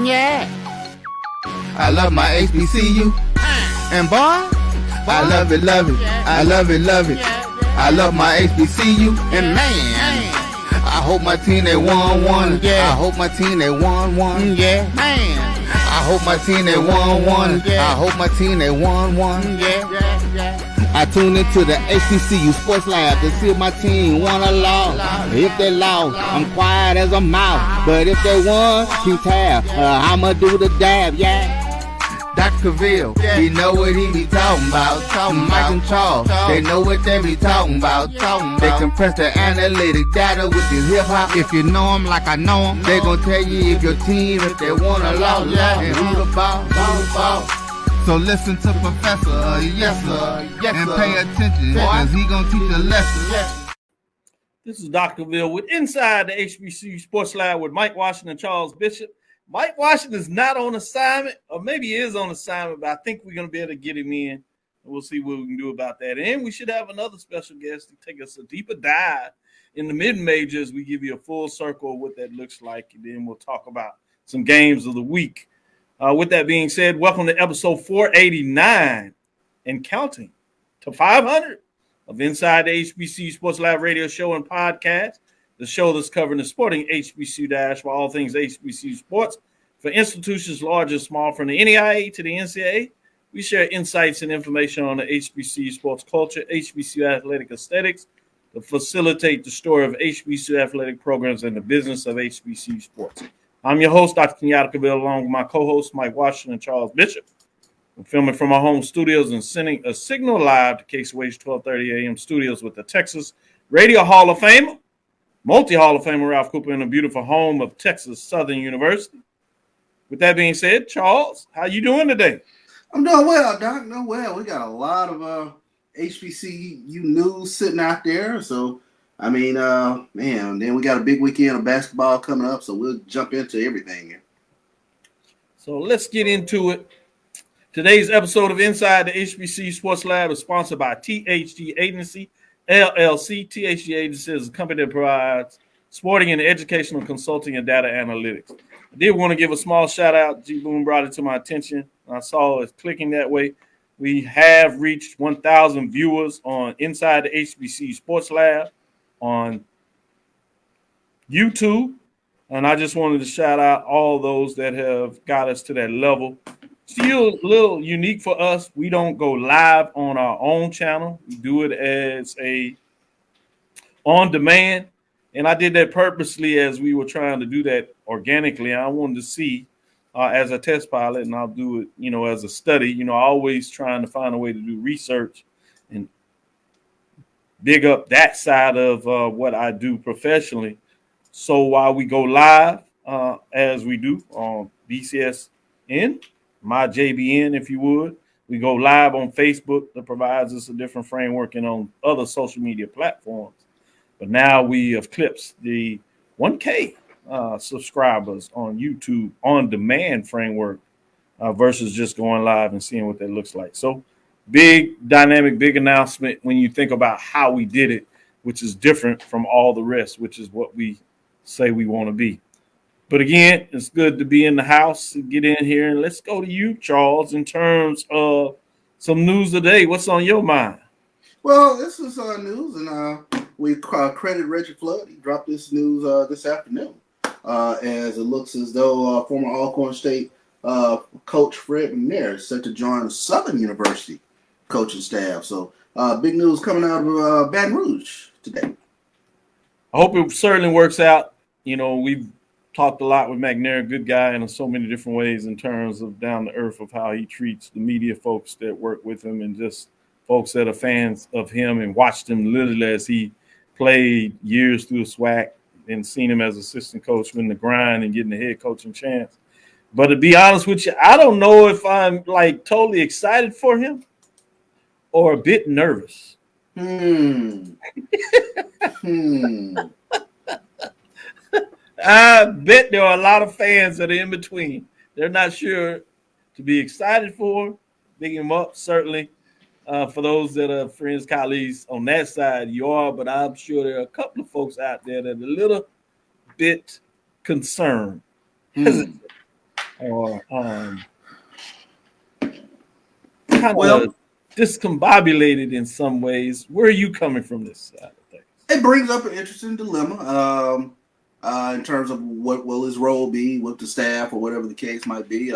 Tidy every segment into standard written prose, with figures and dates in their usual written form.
Yeah. I love my HBCU. And boy, I love it, love it. I love it, love it. I love my HBCU. And man, I hope my team they won. Yeah. I hope my team they won. Yeah. Man, I hope my team they won. I hope my team they won. Yeah. I tune into the HBCU Sports Lab to see if my team won or lost. If they lost, I'm quiet as a mouse. But if they won, keep tab. I'ma do the dab, yeah. Dr. Cavil, he know what he be talking about. Mike and Charles, they know what they be talking about. They compress the analytic data with this hip hop. If you know them like I know them, they gon' tell you if your team, if they won or lost, and who the ball. So listen to Professor, yes sir, and pay attention, cause he gonna teach a lesson. This is Dr. Cavil with Inside the HBCU Sports Lab with Mike Washington and Charles Bishop. Mike Washington is not on assignment, or maybe he is on assignment, but I think we're going to be able to get him in. We'll see what we can do about that. And we should have another special guest to take us a deeper dive in the mid-major as we give you a full circle of what that looks like. And then we'll talk about some games of the week. With that being said, welcome to episode 489 and counting to 500 of Inside the HBCU Sports Lab radio show and podcast. The show that's covering the sporting HBCU dash for all things HBCU sports for institutions large and small, from the NAIA to the NCAA. We share insights and information on the HBCU sports culture, HBCU athletic aesthetics, to facilitate the story of HBCU athletic programs and the business of HBCU sports. I'm your host, Dr. Kenyatta Cavil, along with my co-hosts, Mike Washington and Charles Bishop. I'm filming from our home studios and sending a signal live to KCWH 1230 AM studios with the Texas Radio Hall of Famer, multi-Hall of Famer Ralph Cooper, in the beautiful home of Texas Southern University. With that being said, Charles, how you doing today? I'm doing well, Doc. Doing well. We got a lot of HBCU news sitting out there. So, I mean, man, then we got a big weekend of basketball coming up, so we'll jump into everything here. So let's get into it. Today's episode of Inside the HBCU Sports Lab is sponsored by THG Agency, LLC. THG Agency is a company that provides sporting and educational consulting and data analytics. I did want to give a small shout out. G Boom brought it to my attention. I saw it clicking that way. We have reached 1,000 viewers on Inside the HBCU Sports Lab on YouTube. And I just wanted to shout out all those that have got us to that level. Still a little unique for us. We don't go live on our own channel. We do it as a on demand. And I did that purposely as we were trying to do that organically. I wanted to see as a test pilot, and I'll do it, as a study, always trying to find a way to do research and big up that side of what I do professionally. So while we go live, as we do on BCSN, my JBN, if you would, we go live on Facebook. That provides us a different framework, and on other social media platforms. But now we have clipped the 1K subscribers on YouTube on demand framework versus just going live and seeing what that looks like. So big dynamic, big announcement when you think about how we did it, which is different from all the rest, which is what we say we want to be. But again, it's good to be in the house and get in here. And let's go to you, Charles, in terms of some news today. What's on your mind? Well, this is news, and we credit Reggie Flood. He dropped this news this afternoon, as it looks as though former Alcorn State coach Fred McNair is set to join Southern University coaching staff. So big news coming out of Baton Rouge today. I hope it certainly works out. We've talked a lot with McNair, good guy in so many different ways in terms of down to earth of how he treats the media folks that work with him and just folks that are fans of him and watched him literally as he played years through the SWAC and seen him as assistant coach win the grind and getting the head coaching chance. But to be honest with you, I don't know if I'm totally excited for him or a bit nervous. I bet there are a lot of fans that are in between. They're not sure to be excited for. Big him up, certainly. For those that are friends, colleagues on that side, you are, but I'm sure there are a couple of folks out there that are a little bit concerned. or kind Well, of discombobulated in some ways. Where are you coming from this side of things? it brings up an interesting dilemma in terms of what will his role be with the staff or whatever the case might be.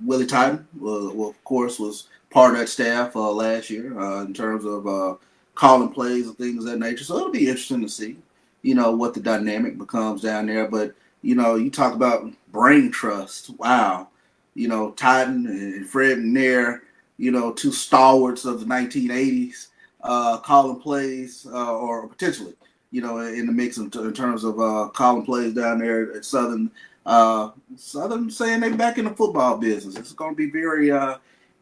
Willie Titan, of course, was part of that staff last year in terms of calling plays and things of that nature. So it'll be interesting to see, what the dynamic becomes down there. But, you talk about brain trust. Wow. Titan and Fred McNair, two stalwarts of the 1980s calling plays or potentially, in the mix in terms of calling plays down there at Southern. Southern saying they back in the football business. It's going to be very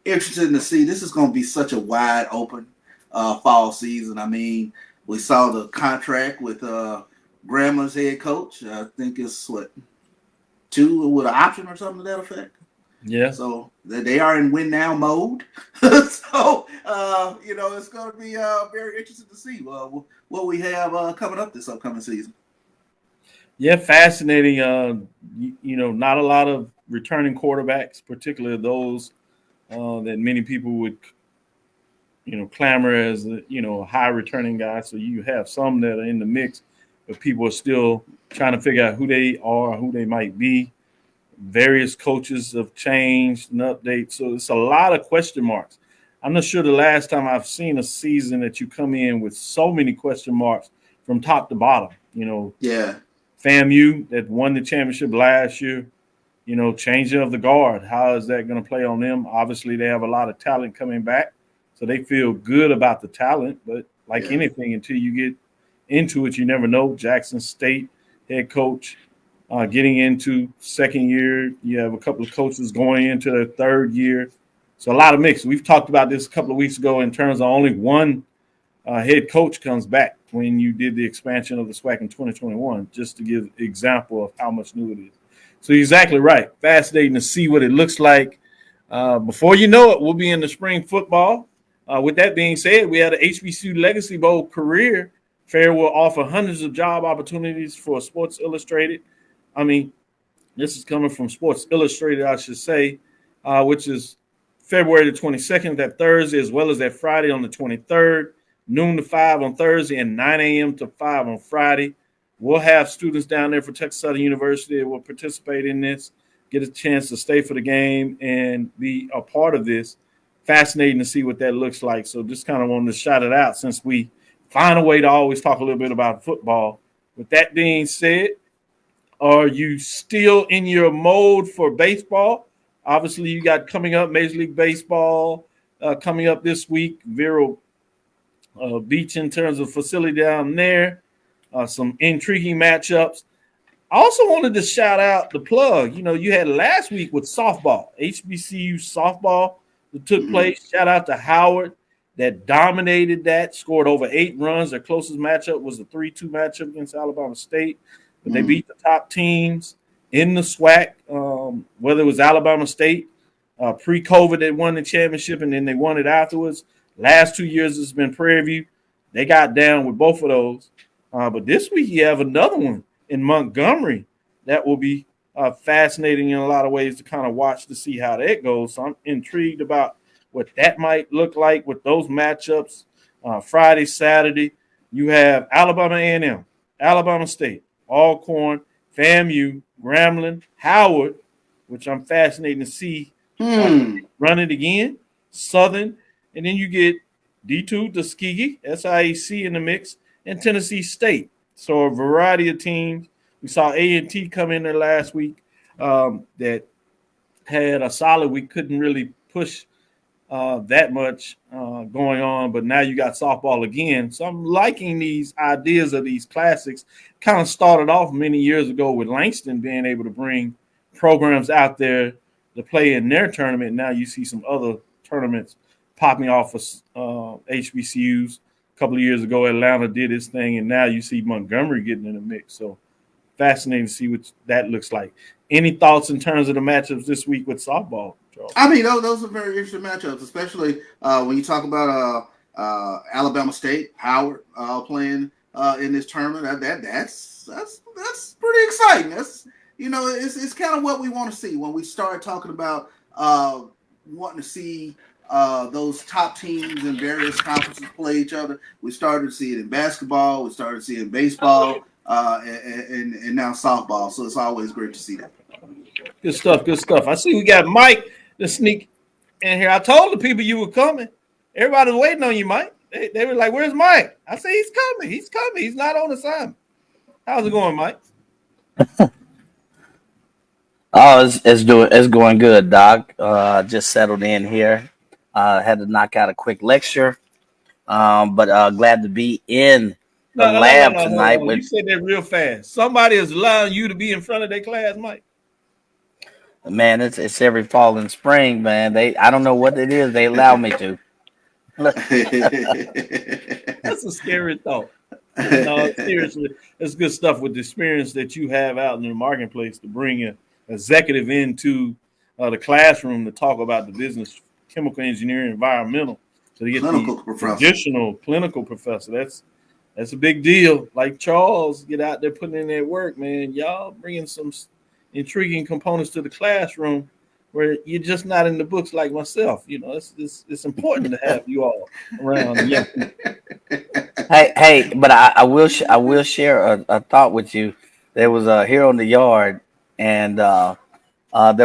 interesting to see. This is going to be such a wide open fall season. I mean, we saw the contract with Gramblin's head coach. I think it's two with an option or something to that effect. Yeah. So they are in win now mode. So it's going to be very interesting to see what we have coming up this upcoming season. Yeah, fascinating. Not a lot of returning quarterbacks, particularly those that many people would, clamor as a high returning guy. So you have some that are in the mix, but people are still trying to figure out who they are, who they might be. Various coaches have changed and updates, so it's a lot of question marks. I'm not sure the last time I've seen a season that you come in with so many question marks from top to bottom. Yeah. FAMU that won the championship last year, changing of the guard. How is that going to play on them? Obviously, they have a lot of talent coming back, so they feel good about the talent. But like anything, until you get into it, you never know. Jackson State head coach getting into second year. You have a couple of coaches going into their third year. So a lot of mix. We've talked about this a couple of weeks ago in terms of only one head coach comes back when you did the expansion of the SWAC in 2021, just to give example of how much new it is. So you're exactly right. Fascinating to see what it looks like. Before you know it, we'll be in the spring football. With that being said, we had an HBCU Legacy Bowl career fair will offer hundreds of job opportunities for Sports Illustrated. I mean, this is coming from Sports Illustrated, I should say, which is February the 22nd, that Thursday, as well as that Friday on the 23rd, noon to 5 on Thursday and 9 a.m. to 5 on Friday. We'll have students down there for Texas Southern University that will participate in this, get a chance to stay for the game and be a part of this. Fascinating to see what that looks like. So just kind of wanted to shout it out since we find a way to always talk a little bit about football. With that being said, are you still in your mode for baseball? Obviously, you got coming up Major League Baseball coming up this week. Vero Beach in terms of facility down there. Some intriguing matchups. I also wanted to shout out the plug. You had last week with softball, HBCU softball that took place. Shout out to Howard that dominated that, scored over 8 runs. Their closest matchup was a 3-2 matchup against Alabama State. But they beat the top teams in the SWAC, whether it was Alabama State, pre-COVID they won the championship, and then they won it afterwards. Last 2 years it's been Prairie View. They got down with both of those. But this week you have another one in Montgomery that will be fascinating in a lot of ways to kind of watch to see how that goes. So I'm intrigued about what that might look like with those matchups. Friday, Saturday, you have Alabama A&M, Alabama State, Alcorn, FAMU, Grambling, Howard, which I'm fascinated to see run it again, Southern, and then you get D2, Tuskegee, SIAC in the mix, and Tennessee State. So a variety of teams. We saw A&T come in there last week that had a solid week, couldn't really push that much going on, but now you got softball again. So I'm liking these ideas of these classics. Kind of started off many years ago with Langston being able to bring programs out there to play in their tournament. Now you see some other tournaments popping off of HBCUs. A couple of years ago, Atlanta did its thing, and now you see Montgomery getting in the mix. So fascinating to see what that looks like. Any thoughts in terms of the matchups this week with softball, Charles? I mean, those are very interesting matchups, especially when you talk about Alabama State, Howard playing in this tournament. That's pretty exciting. That's it's kind of what we want to see when we start talking about wanting to see those top teams in various conferences play each other. We started to see it in basketball. We started to see it in baseball, and now softball. So it's always great to see that. Good stuff. Good stuff. I see we got Mike to sneak in here. I told the people you were coming. Everybody's waiting on you, Mike. They were like, "Where's Mike?" I said, "He's coming. He's coming. He's not on assignment." How's it going, Mike? Oh, it's going good, Doc. Just settled in here. Had to knock out a quick lecture, but glad to be in the lab tonight. Hold on. You said that real fast. Somebody is allowing you to be in front of their class, Mike. Man, it's every fall and spring, man. I don't know what it is. They allow me to. That's a scary thought. No, seriously, it's good stuff with the experience that you have out in the marketplace to bring an executive into the classroom to talk about the business, chemical engineering, environmental. So to get the traditional clinical professor, that's a big deal. Like Charles, get out there putting in that work, man. Y'all bringing some intriguing components to the classroom where you're just not in the books like myself. It's important to have you all around. Yeah. Hey, but I will share a thought with you. There was a here on the yard, and there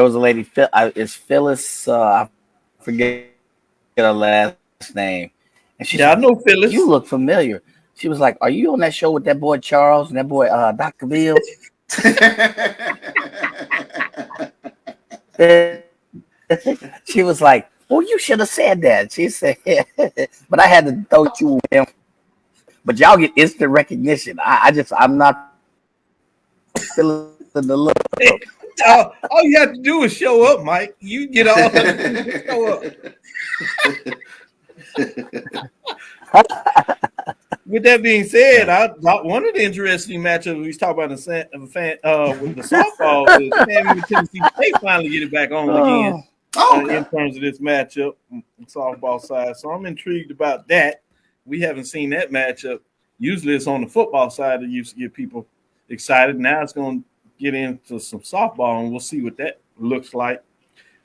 was a lady. It's Phyllis. I forget her last name. And she said, I know Phyllis. You look familiar. She was like, "Are you on that show with that boy Charles and that boy Dr. Bill?" She was like, "Well, you should have said that." She said, "But I had to throw you with him." But y'all get instant recognition. I'm not feeling the look. All you have to do is show up, Mike. You get all show up. With that being said, one of the interesting matchups we talked about with the softball is Sammy Tennessee State finally get it back on again in terms of this matchup on the softball side. So I'm intrigued about that. We haven't seen that matchup. Usually it's on the football side that used to get people excited. Now it's going to get into some softball, and we'll see what that looks like.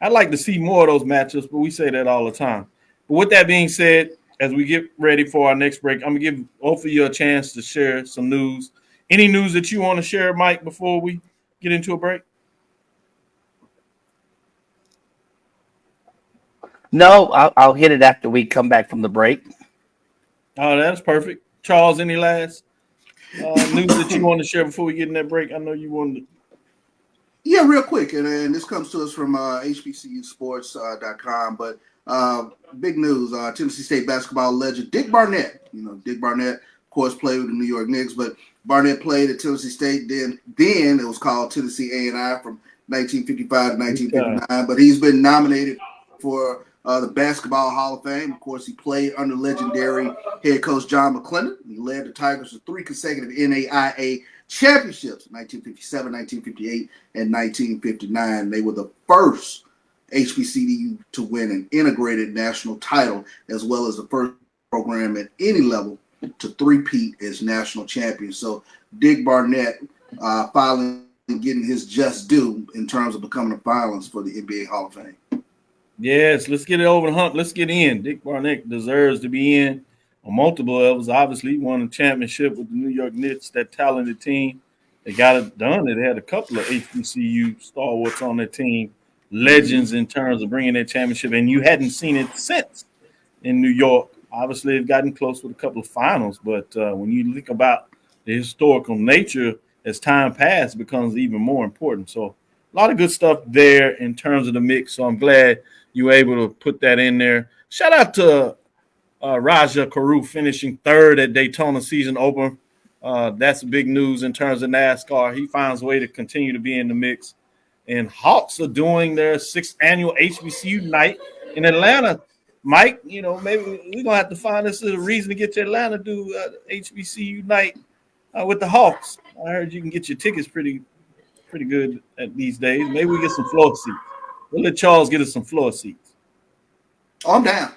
I'd like to see more of those matchups, but we say that all the time. But with that being said, as we get ready for our next break, I'm going to give both of you a chance to share some news. Any news that you want to share, Mike, before we get into a break? No, I'll hit it after we come back from the break. Oh, that's perfect. Charles, any last news that you want to share before we get in that break? I know you wanted to. Yeah, real quick. And this comes to us from HBCU Sports.com. But big news, Tennessee State basketball legend Dick Barnett. Dick Barnett, of course, played with the New York Knicks, but Barnett played at Tennessee State. Then it was called Tennessee A&I from 1955 to 1959. But he's been nominated for the Basketball Hall of Fame. Of course, he played under legendary head coach John McClendon. He led the Tigers to 3 consecutive NAIA championships, 1957, 1958, and 1959. They were the first HBCU to win an integrated national title, as well as the first program at any level to three-peat as national champion. So Dick Barnett finally getting his just due in terms of becoming a finalist for the NBA Hall of Fame. Yes, let's get it over the hump. Let's get in. Dick Barnett deserves to be in on multiple levels. Obviously, he won a championship with the New York Knicks, that talented team. They got it done. They had a couple of HBCU stalwarts on their team, legends in terms of bringing that championship, and you hadn't seen it since in New York. Obviously, they've gotten close with a couple of finals, but when you think about the historical nature as time passed, it becomes even more important. So a lot of good stuff there in terms of the mix. So I'm glad you were able to put that in there. Shout out to Rajah Caruth finishing third at Daytona season open. That's big news in terms of NASCAR. He finds a way to continue to be in the mix. And Hawks are doing their 6th annual HBCU night in Atlanta. Mike, maybe we're going to have to find this as a reason to get to Atlanta to do HBCU night with the Hawks. I heard you can get your tickets pretty good at these days. Maybe we get some floor seats. We'll let Charles get us some floor seats. Oh, I'm down.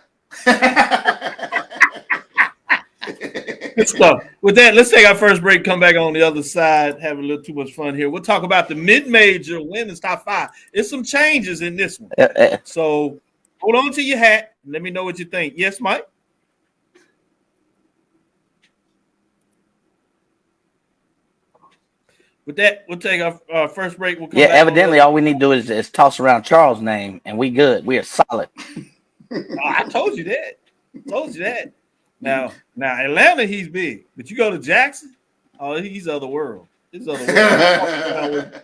Good stuff. With that, let's take our first break. Come back on the other side. Have a little too much fun here. We'll talk about the mid-major women's top 5. There's some changes in this one. So hold on to your hat. And let me know what you think. Yes, Mike? With that, we'll take our first break. We'll come back evidently, all we need to do is toss around Charles' name, and we good. We are solid. I told you that. Now, Atlanta, he's big. But you go to Jackson, he's other world. He's other world.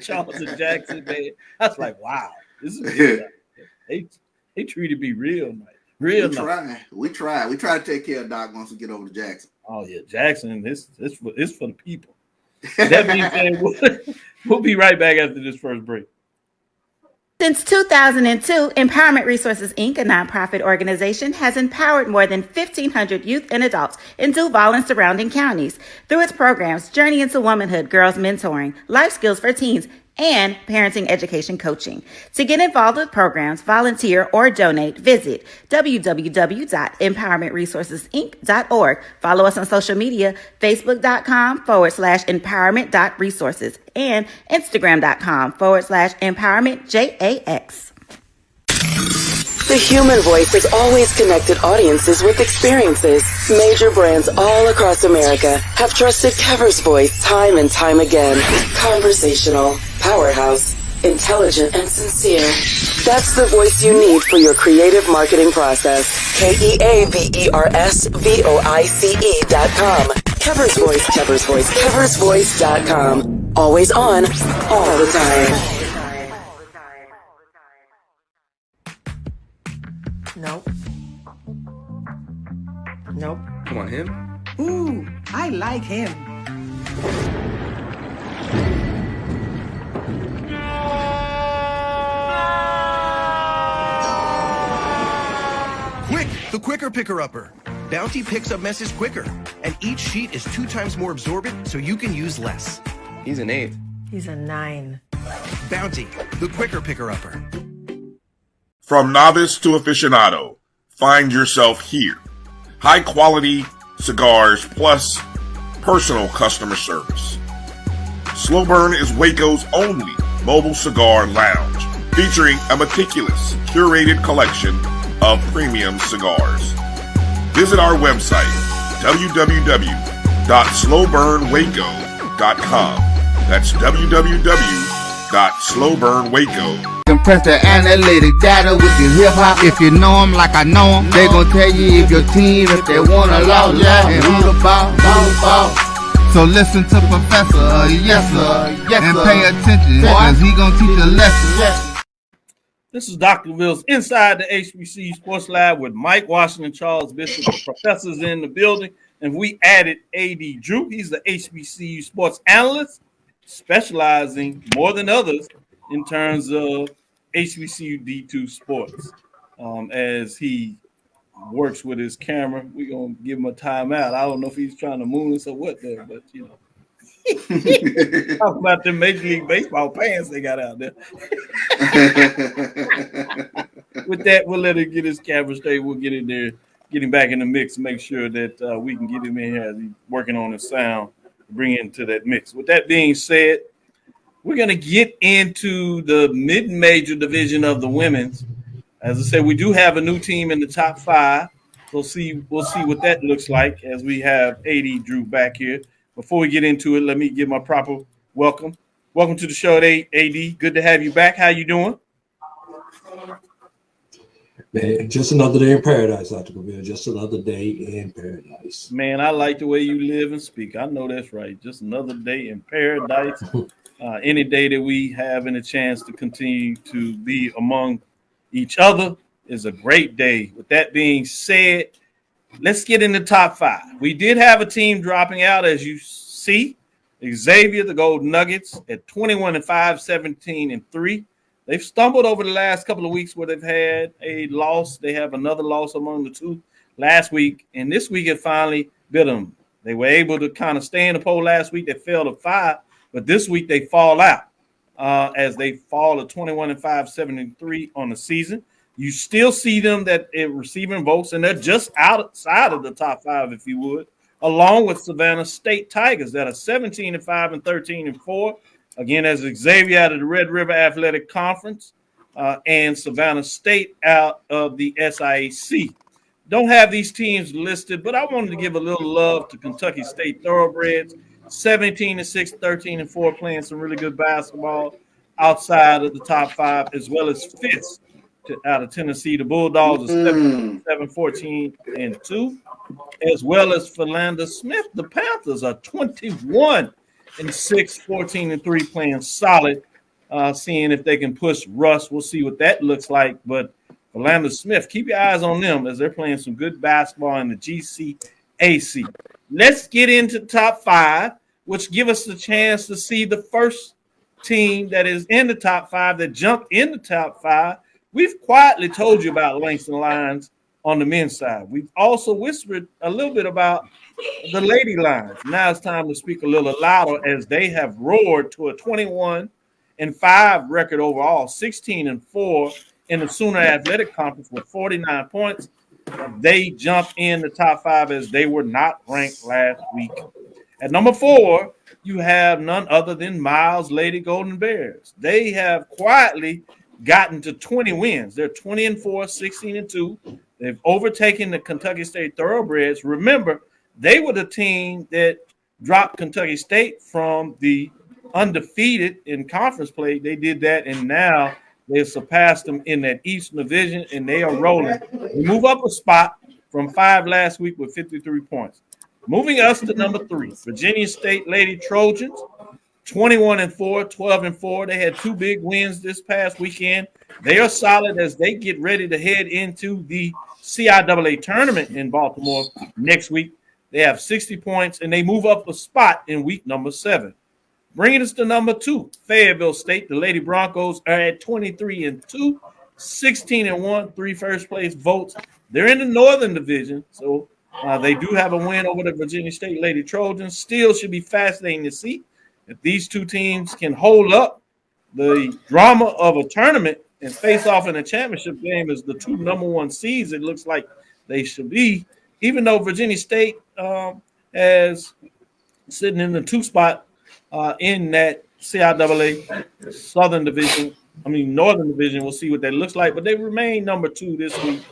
Charles and Jackson, man. I was like, wow. This is good. They treated me real nice. We try to take care of Doc once we get over to Jackson. Oh, yeah. Jackson, it's for the people. That being said, we'll be right back after this first break. Since 2002, Empowerment Resources, Inc., a nonprofit organization, has empowered more than 1,500 youth and adults in Duval and surrounding counties. Through its programs, Journey into Womanhood, Girls Mentoring, Life Skills for Teens, and Parenting Education Coaching. To get involved with programs, volunteer, or donate, visit www.empowermentresourcesinc.org. Follow us on social media, facebook.com/empowerment.resources and instagram.com/empowermentJAX. The human voice has always connected audiences with experiences. Major brands all across America have trusted CAVIL'S voice time and time again. Conversational, powerhouse, intelligent, and sincere. That's the voice you need for your creative marketing process. KEAVERSVOICE.com. CAVIL'S Voice, CAVIL'S Voice, CAVIL'sVoice.com. Always on, all the time. Nope. Come on, him? Ooh, I like him. Quick, the quicker picker-upper. Bounty picks up messes quicker, and each sheet is 2 times more absorbent, so you can use less. He's an 8. He's a 9. Bounty, the quicker picker-upper. From novice to aficionado, find yourself here. High quality cigars plus personal customer service. Slow Burn is Waco's only mobile cigar lounge, featuring a meticulous, curated collection of premium cigars. Visit our website, www.slowburnwaco.com. That's www.slowburnwaco.com. Compress the analytic data with your hip hop. If you know them like I know them, they gon' tell you if your team, if they wanna lose, and who the ball. So listen to Professor, yes sir, and pay attention, cause he gon' teach a lesson. This is Dr. Wills inside the HBCU Sports Lab with Mike Washington, Charles Bishop, the professors in the building, and we added A.D. Drew. He's the HBCU Sports Analyst, specializing more than others in terms of HBCU D2 sports. As he works with his camera, we're going to give him a timeout. I don't know if he's trying to moon us or what there, but, you know. Talk about the Major League Baseball pants they got out there. With that, we'll let him get his camera straight. We'll get in there, get him back in the mix, make sure that we can get him in here as he's working on his sound, bring it into that mix. With that being said, we're going to get into the mid-major division of the women's. As I said, we do have a new team in the top 5. We'll see what that looks like as we have AD Drew back here. Before we get into it, let me give my proper welcome. Welcome to the show, AD. Good to have you back. How you doing? Man, just another day in paradise, Dr. Cavill. Just another day in paradise. Man, I like the way you live and speak. I know that's right. Just another day in paradise. Any day that we have a chance to continue to be among each other is a great day. With that being said, let's get in the top 5. We did have a team dropping out, as you see. Xavier, the Golden Nuggets, at 21-5, 17-3. They've stumbled over the last couple of weeks where they've had a loss. They have another loss among the 2 last week, and this week it finally bit them. They were able to kind of stay in the poll last week. They fell to 5, but this week they fall out as they fall to 21-5, 7-3 on the season. You still see them that receiving votes, and they're just outside of the top 5, if you would, along with Savannah State Tigers that are 17-5 and 13-4. Again, as Xavier out of the Red River Athletic Conference and Savannah State out of the SIAC. Don't have these teams listed, but I wanted to give a little love to Kentucky State Thoroughbreds, 17-6, 13-4, playing some really good basketball outside of the top 5, as well as Fisk out of Tennessee. The Bulldogs are 7, 14-2, as well as Philander Smith. The Panthers are 21-6, 14-3, playing solid, seeing if they can push Russ. We'll see what that looks like, but Philander Smith, keep your eyes on them as they're playing some good basketball in the GCAC. Let's get into the top 5, which give us the chance to see the first team that is in the top 5 that jumped in the top 5. We've quietly told you about Langston Lions on the men's side. We've also whispered a little bit about the Lady Lions. Now it's time to speak a little louder as they have roared to a 21-5 record overall, 16-4 in the Sooner Athletic Conference with 49 points. They jump in the top 5 as they were not ranked last week. At number 4, you have none other than Miles Lady Golden Bears. They have quietly gotten to 20 wins. They're 20-4, 16-2. They've overtaken the Kentucky State Thoroughbreds. Remember, they were the team that dropped Kentucky State from the undefeated in conference play. They did that, and now they've surpassed them in that Eastern Division, and they are rolling. We move up a spot from 5 last week with 53 points. Moving us to number 3, Virginia State Lady Trojans, 21-4, 12-4. They had 2 big wins this past weekend. They are solid as they get ready to head into the CIAA tournament in Baltimore next week. They have 60 points, and they move up a spot in week number 7. Bringing us to number 2, Fayetteville State. The Lady Broncos are at 23-2, 16-1, 3 first-place votes. They're in the Northern Division, so they do have a win over the Virginia State Lady Trojans. Still should be fascinating to see if these 2 teams can hold up the drama of a tournament and face off in a championship game as the 2 number 1 seeds. It looks like they should be, even though Virginia State has sitting in the 2 spot in that CIAA Northern Division. We'll see what that looks like, but they remain number 2 this week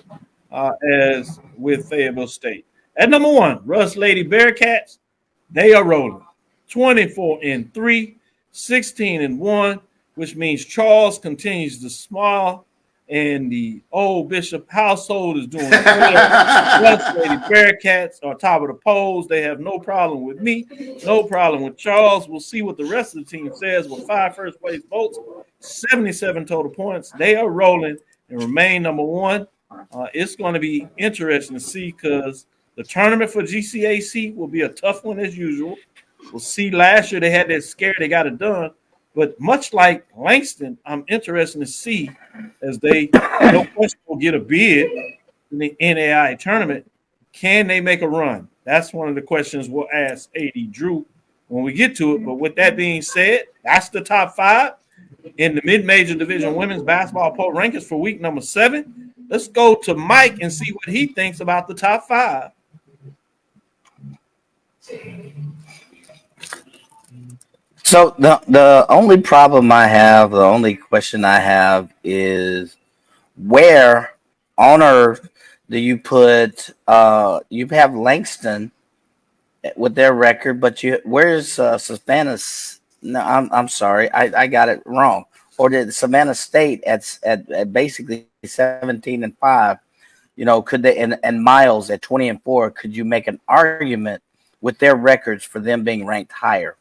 as with Fayetteville State. At number 1, Russ Lady Bearcats. They are rolling 24-3, 16-1, which means Charles continues to smile, and the old Bishop household is doing good. Russ Lady Bearcats are top of the polls. They have no problem with me, no problem with Charles. We'll see what the rest of the team says with 5 first-place votes, 77 total points. They are rolling and remain number 1. It's going to be interesting to see because the tournament for GCAC will be a tough one as usual. We'll see. Last year they had that scare. They got it done. But much like Langston, I'm interested to see as they no question will get a bid in the NAI tournament. Can they make a run? That's one of the questions we'll ask AD Drew when we get to it. But with that being said, that's the top 5 in the mid-major division women's basketball poll rankings for week number 7. Let's go to Mike and see what he thinks about the top 5. So the only problem I have, the only question I have is where on earth do you put you have Langston with their record, but where's Savannah's? No, I'm sorry, I got it wrong. Or did Savannah State at basically 17-5? You know, could they and Miles at 20-4? Could you make an argument with their records for them being ranked higher?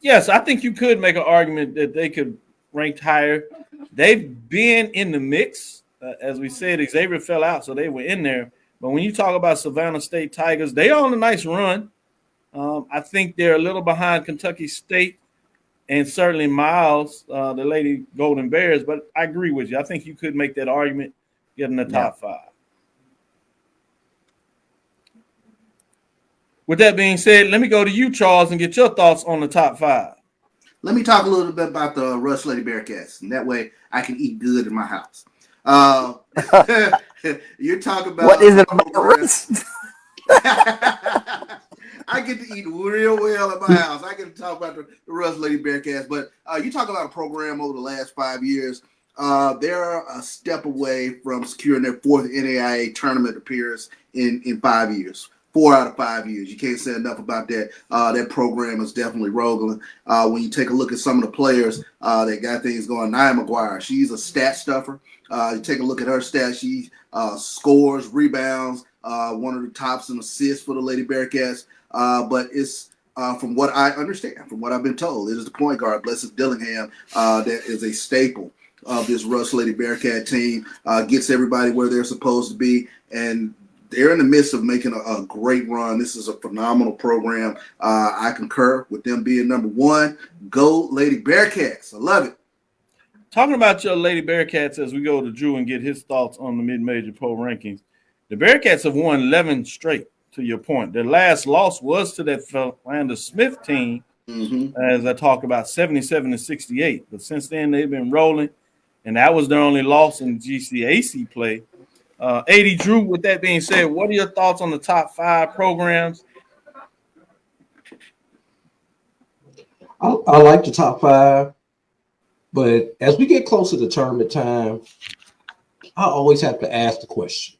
Yes, I think you could make an argument that they could rank higher. They've been in the mix. As we said, Xavier fell out, so they were in there. But when you talk about Savannah State Tigers, they are on a nice run. I think they're a little behind Kentucky State and certainly Miles, the Lady Golden Bears. But I agree with you. I think you could make that argument getting the top 5. With that being said, let me go to you, Charles, and get your thoughts on the top 5. Let me talk a little bit about the Russ Lady Bearcats, and that way I can eat good in my house. You're talking about what is it about Russ? house. I get to talk about the Russ Lady Bearcats. But you talk about a program over the last 5 years. They're a step away from securing their 4th NAIA tournament appearance in 5 years. 4 out of 5 years. You can't say enough about that. That program is definitely rolling. When you take a look at some of the players that got things going, Nia McGuire, she's a stat stuffer. You take a look at her stats. She scores, rebounds, one of the tops in assists for the Lady Bearcats. But it's from what I understand, from what I've been told, it is the point guard, Blessed Dillingham, that is a staple of this Rush Lady Bearcat team, gets everybody where they're supposed to be, and they're in the midst of making a great run. This is a phenomenal program. I concur with them being number 1. Go Lady Bearcats. I love it. Talking about your Lady Bearcats as we go to Drew and get his thoughts on the mid-major poll rankings, the Bearcats have won 11 straight, to your point. Their last loss was to that Philander Smith team, as I talked about, 77-68. But since then, they've been rolling, and that was their only loss in GCAC play. AD Drew, with that being said, what are your thoughts on the top 5 programs? I like the top 5, but as we get closer to tournament time, I always have to ask the question,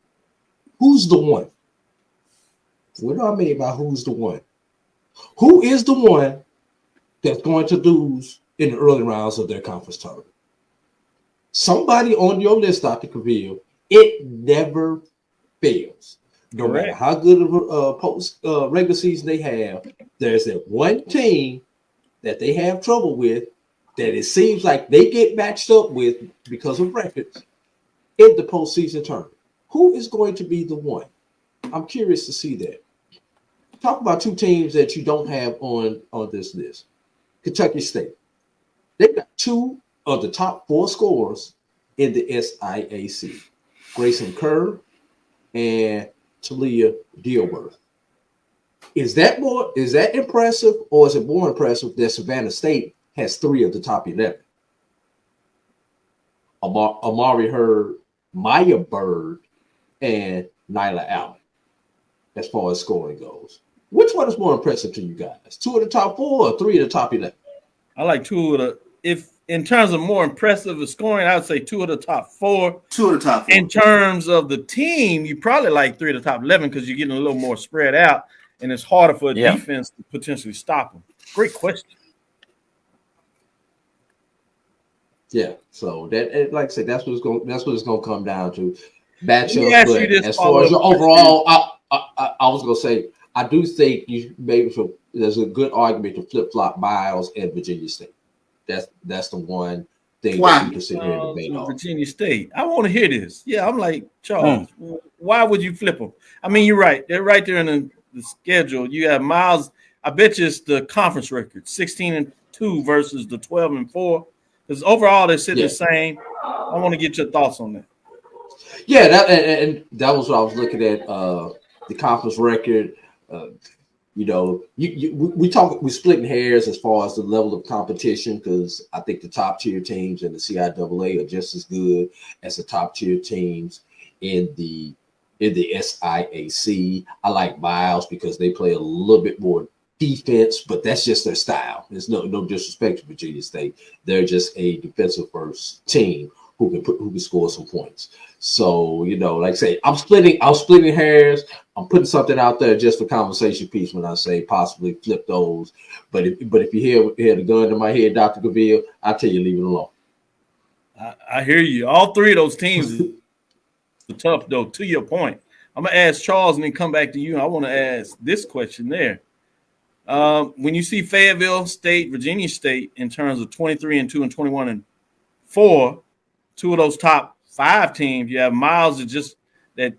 who's the one? What do I mean by who's the one? Who is the one that's going to lose in the early rounds of their conference tournament? Somebody on your list, Dr. Cavill. It never fails. No matter how good of a post regular season they have, there's that one team that they have trouble with that it seems like they get matched up with because of records in the postseason tournament. Who is going to be the one? I'm curious to see that. Talk about 2 teams that you don't have on this list. Kentucky State. They've got 2 of the top 4 scorers in the SIAC. Grayson Kerr and Talia Dilworth. Is that impressive, or is it more impressive that Savannah State has 3 of the top 11? Amari Hurd, Maya Bird, and Nyla Allen, as far as scoring goes. Which one is more impressive to you guys? 2 of the top 4 or 3 of the top 11? I like 2 of the – if in terms of more impressive of scoring, I would say 2 of the top 4. 2 of the top 4. In terms of the team, you probably like 3 of the top 11 because you're getting a little more spread out, and it's harder for a defense to potentially stop them. Great question. Yeah, so that, like I said, that's what it's going to come down to. Matchup, but as far as your overall, I was going to say, I do think there's a good argument to flip-flop Miles and Virginia State. That's the one thing that you can sit here and debate on. Virginia State. I want to hear this. Yeah, I'm like, Charles, why would you flip them? I mean, you're right. They're right there in the schedule. You have Miles. I bet you it's the conference record, 16-2 versus the 12-4. Because overall, they're sitting the same. I want to get your thoughts on that. Yeah, that was what I was looking at, the conference record. We're splitting hairs as far as the level of competition, because I think the top tier teams in the CIAA are just as good as the top tier teams in the SIAC. I like Miles because they play a little bit more defense, but that's just their style. There's no disrespect to Virginia State. They're just a defensive first team who can score some points. So, like I say, I'm splitting hairs. I'm putting something out there just for conversation piece when I say possibly flip those. But if you hear the gun to my head, Dr. Cavill, I tell you leave it alone. I hear you. All 3 of those teams are tough, though. To your point, I'm gonna ask Charles and then come back to you. I want to ask this question there. When you see Fayetteville State, Virginia State in terms of 23-2 and 21-4, 2 of those top 5 teams, you have Miles that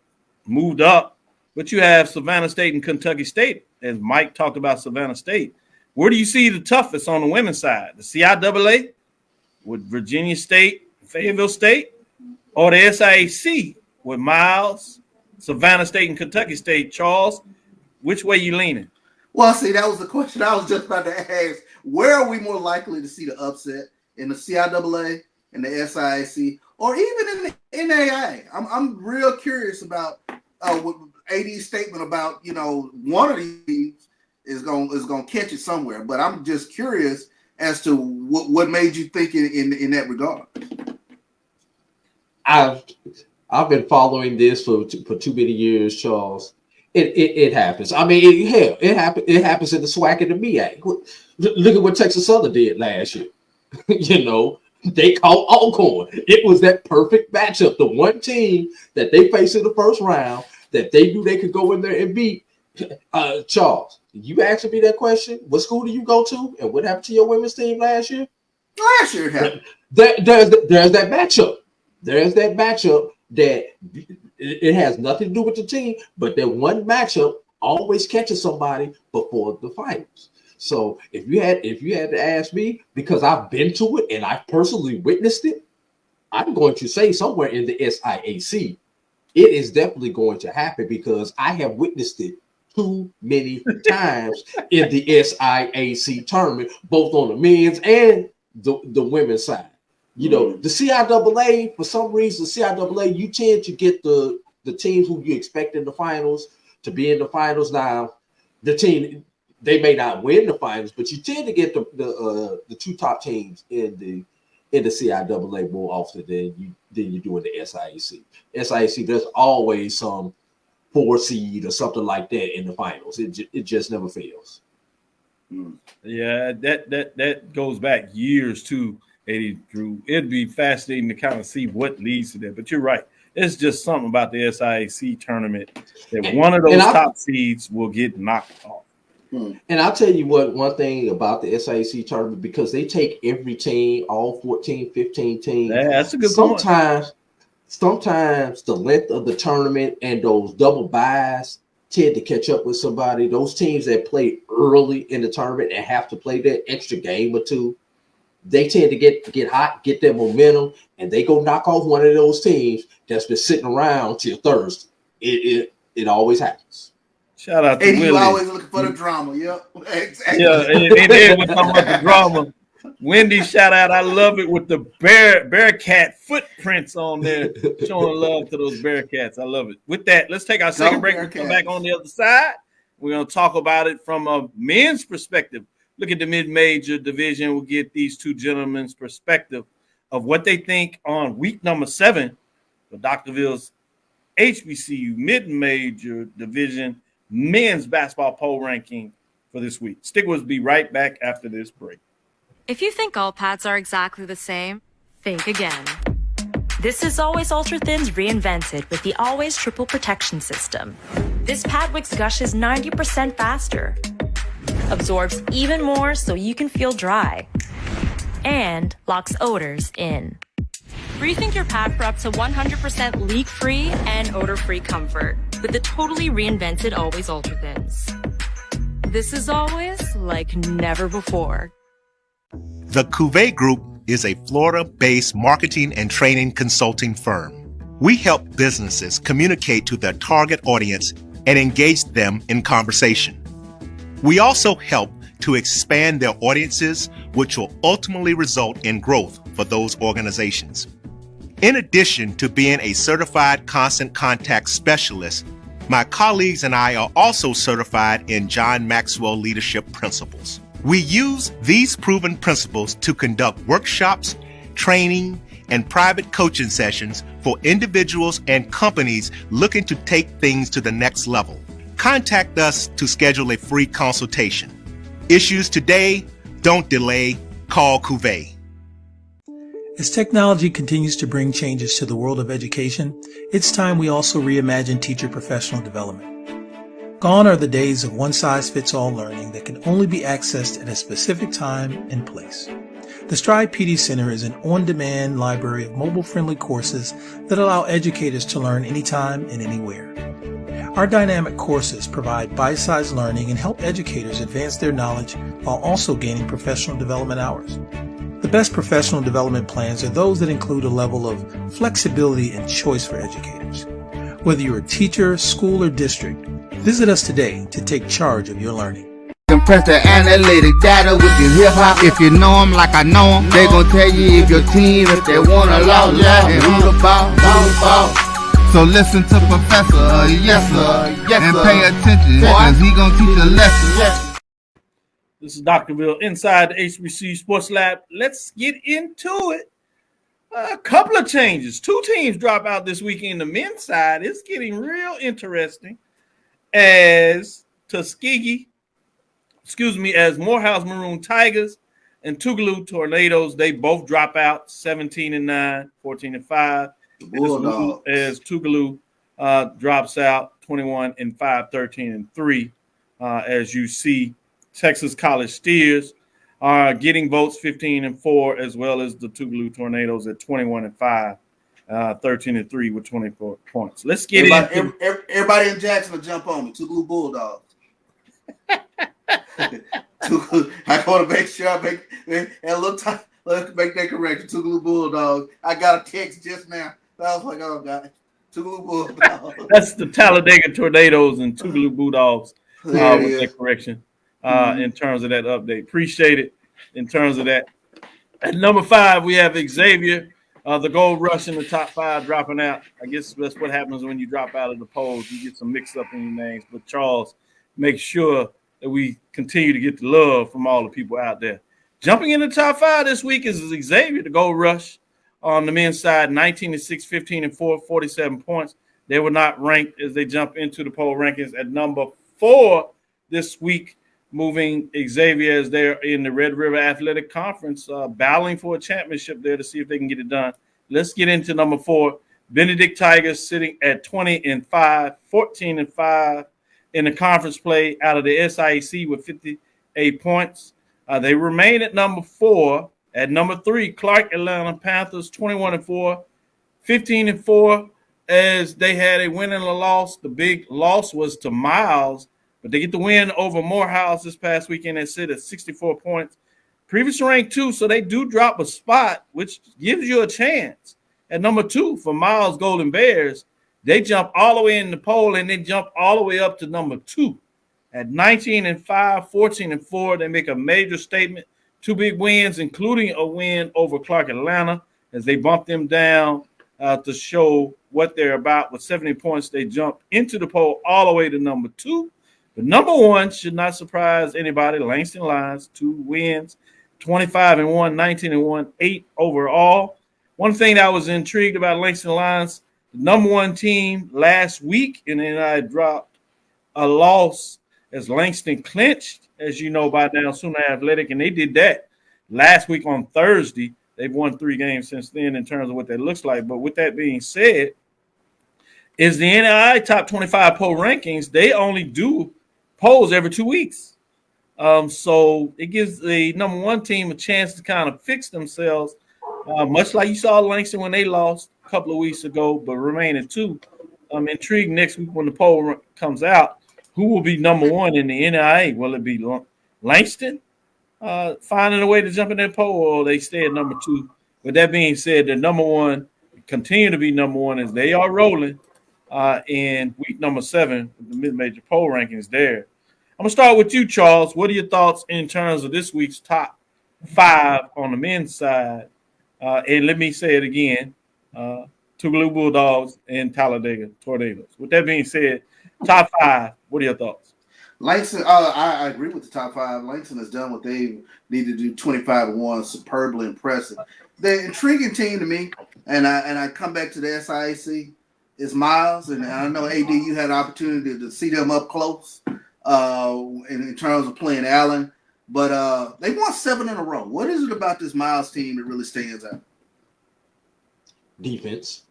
moved up, but you have Savannah State and Kentucky State, as Mike talked about Savannah State. Where do you see the toughest on the women's side? The CIAA with Virginia State, Fayetteville State, or the SIAC with Miles, Savannah State, and Kentucky State? Charles, which way you leaning? Well, see, that was the question I was just about to ask. Where are we more likely to see the upset, in the CIAA, in the SIAC, or even in the NAIA? I'm real curious about what AD's statement about, one of these is gonna catch it somewhere. But I'm just curious as to what made you think in that regard. I've been following this for too many years, Charles. It happens. I mean, it happens in the SWAC and the MEAC. Look at what Texas Southern did last year. You know, they caught Alcorn. It was that perfect matchup. The one team that they faced in the first round that they knew they could go in there and beat. Charles, you asking me that question? What school do you go to, and what happened to your women's team last year? Last year happened. There's that matchup. There's that matchup that it has nothing to do with the team, but that one matchup always catches somebody before the finals. So if you had to ask me, because I've been to it and I personally witnessed it, I'm going to say somewhere in the SIAC, it is definitely going to happen because I have witnessed it too many times in the SIAC tournament, both on the men's and the women's side. You know, the CIAA, for some reason, CIAA, you tend to get the teams who you expect in the finals to be in the finals. Now, the team, they may not win the finals, but you tend to get the two top teams in the CIAA more often than you do in the SIAC. SIAC, there's always some 4 seed or something like that in the finals. It just never fails. Yeah, that goes back years too, Eddie Drew. It'd be fascinating to kind of see what leads to that. But you're right. It's just something about the SIAC tournament that one of those top seeds will get knocked off. And I'll tell you one thing about the SIAC tournament, because they take every team, all 14, 15 teams. Yeah, that's a good point. Sometimes the length of the tournament and those double byes tend to catch up with somebody. Those teams that play early in the tournament and have to play that extra game or two, they tend to get hot, get their momentum, and they go knock off one of those teams that's been sitting around till Thursday. It always happens. Shout out to Willie. You always looking for the drama. Yep. Exactly. Yeah, and then we're talking about the drama. Wendy, shout out. I love it with the Bearcat footprints on there, showing love to those Bearcats. I love it. With that, let's take our second break. We'll come back on the other side. We're going to talk about it from a men's perspective. Look at the mid-major division. We'll get these two gentlemen's perspective of what they think on week number 7 for Dr. Cavil's HBCU mid-major division men's basketball poll ranking for this week. Stick with us. Be right back after this break. If you think all pads are exactly the same, think again. This is Always Ultra Thins reinvented with the Always Triple Protection System. This pad wicks gushes 90% faster, absorbs even more so you can feel dry, and locks odors in. Rethink your pad for up to 100% leak-free and odor-free comfort with the totally reinvented Always Ultra Thins. This is always like never before. The Cuvée Group is a Florida-based marketing and training consulting firm. We help businesses communicate to their target audience and engage them in conversation. We also help to expand their audiences, which will ultimately result in growth for those organizations. In addition to being a certified constant contact specialist, my colleagues and I are also certified in John Maxwell Leadership Principles. We use these proven principles to conduct workshops, training, and private coaching sessions for individuals and companies looking to take things to the next level. Contact us to schedule a free consultation. Issues today, don't delay, call Cuvée. As technology continues to bring changes to the world of education, it's time we also reimagine teacher professional development. Gone are the days of one-size-fits-all learning that can only be accessed at a specific time and place. The Stride PD Center is an on-demand library of mobile-friendly courses that allow educators to learn anytime and anywhere. Our dynamic courses provide bite-sized learning and help educators advance their knowledge while also gaining professional development hours. The best professional development plans are those that include a level of flexibility and choice for educators. Whether you're a teacher, school, or district, visit us today to take charge of your learning. Compress the analytic data with your hip-hop. If you know them like I know them, they gon' tell you if your team, if they wanna lose, and who the ball. So listen to Professor, yes sir, and pay attention, cause he gon' teach a lesson. This is Dr. Bill inside the HBCU Sports Lab. Let's get into it. A couple of changes. 2 teams drop out this weekend. The men's side is getting real interesting as as Morehouse Maroon Tigers and Tougaloo Tornadoes, they both drop out 17-9, 14-5. As Tougaloo drops out 21-5, 13-3. As you see, Texas College Steers are getting votes 15-4, as well as the Tougaloo Tornadoes at 21-5, 13-3 with 24 points. Let's get everybody in Jackson will jump on me. Tougaloo Bulldogs. I want to make sure I make that correction. Tougaloo Bulldogs. I got a text just now. I was like, oh God, Tougaloo Bulldogs. That's the Talladega Tornadoes and Tougaloo Bulldogs with that correction. In terms of that update, appreciate it. In terms of that, at number 5 we have Xavier, the Gold Rush in the top 5 dropping out. I guess that's what happens when you drop out of the polls. You get some mixed up in your names. But Charles, make sure that we continue to get the love from all the people out there. Jumping in the top 5 this week is Xavier, the Gold Rush. On the men's side, 19-6, 15-4, 47 points. They were not ranked as they jump into the poll rankings at number 4 this week. Moving Xavier as they're in the Red River Athletic Conference, battling for a championship there to see if they can get it done. Let's get into number 4. Benedict Tigers sitting at 20-5, 14-5 in the conference play out of the SIAC with 58 points. They remain at number 4. At number 3, Clark Atlanta Panthers, 21-4, 15-4, as they had a win and a loss. The big loss was to Miles, but they get the win over Morehouse this past weekend and sit at 64 points. Previous ranked 2, so they do drop a spot, which gives you a chance. At number 2, for Miles Golden Bears, they jump all the way in the poll and they jump all the way up to number 2. At 19-5, 14-4, they make a major statement. 2 big wins, including a win over Clark Atlanta, as they bump them down to show what they're about. With 70 points, they jump into the poll all the way to number 2. But number 1 should not surprise anybody. Langston Lions, 2 wins, 25-1, 19-1, 8 overall. One thing that I was intrigued about Langston Lions, the number 1 team last week, and then I dropped a loss as Langston clinched, as you know by now, Sooner Athletic, and they did that last week on Thursday. They've won 3 games since then in terms of what that looks like. But with that being said, is the NAI top 25 poll rankings, they only do polls every 2 weeks. So it gives the number 1 team a chance to kind of fix themselves, much like you saw Langston when they lost a couple of weeks ago, but remaining 2. I'm intrigued next week when the poll comes out. Who will be number 1 in the NIA? Will it be Langston finding a way to jump in that poll, or they stay at number 2? With that being said, the number 1 continue to be number 1 as they are rolling in week number 7 with the mid-major poll rankings there. I'm going to start with you, Charles. What are your thoughts in terms of this week's top 5 on the men's side? And let me say it again, Tougaloo Bulldogs and Talladega Tornadoes. With that being said, top 5, what are your thoughts? Langston, I agree with the top 5. Langston has done what they need to do, 25-1, superbly impressive. The intriguing team to me, and I come back to the SIAC, is Miles. And I know, AD, you had an opportunity to see them up close in terms of playing Allen. But they won 7 in a row. What is it about this Miles team that really stands out? Defense,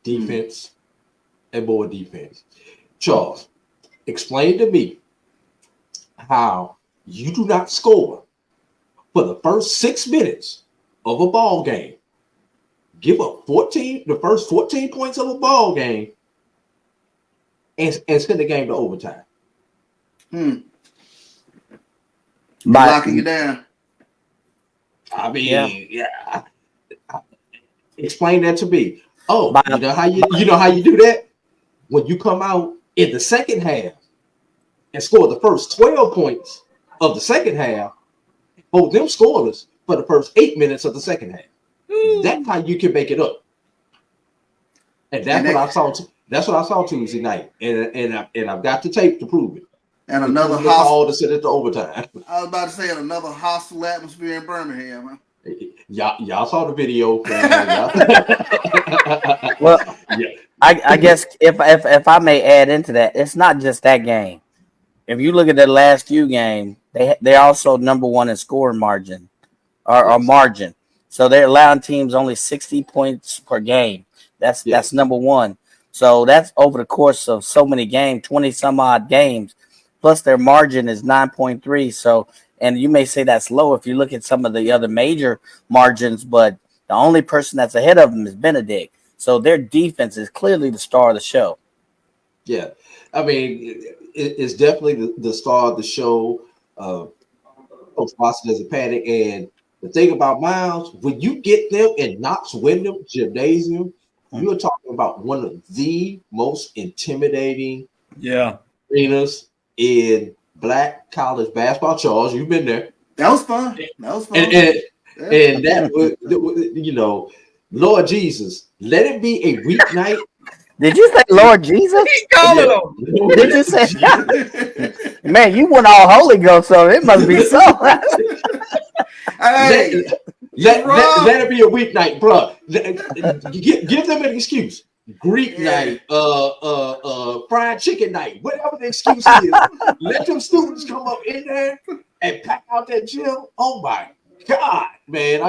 and more defense. Charles, explain to me how you do not score for the first 6 minutes of a ball game, give up the first 14 points of a ball game, and send the game to overtime. Locking you down. I mean, yeah. Explain that to me. Oh, you know how you do that? When you come out in the second half and score the first 12 points of the second half, hold them scoreless for the first 8 minutes of the second half. That's how you can make it up. And that's what I saw. That's what I saw Tuesday night, and I've got the tape to prove it. And another hostile to sit at the overtime. I was about to say another hostile atmosphere in Birmingham. Huh? Y'all saw the video. Well, I guess if I may add into that, it's not just that game. If you look at the last few games, they're also number one in scoring margin or margin. So they're allowing teams only 60 points per game. That's number one. So that's over the course of so many games, 20 some odd games, plus their margin is 9.3. So, and you may say that's low if you look at some of the other major margins, but the only person that's ahead of them is Benedict. So their defense is clearly the star of the show. Yeah. I mean, it's definitely the star of the show. Coach Boston doesn't panic. And the thing about Miles, when you get them in Knox Wyndham Gymnasium, you're talking about one of the most intimidating arenas in Black college basketball. Charles, you've been there. That was fun. And that was, Lord Jesus, let it be a weeknight. Did you say Lord Jesus? He calling him. Did you say? Man, you went all Holy Ghost, so it must be so. Hey, let it be a weeknight, bro. Give them an excuse. Greek night, fried chicken night, whatever the excuse is. Let them students come up in there and pack out that gym. Oh my God, man!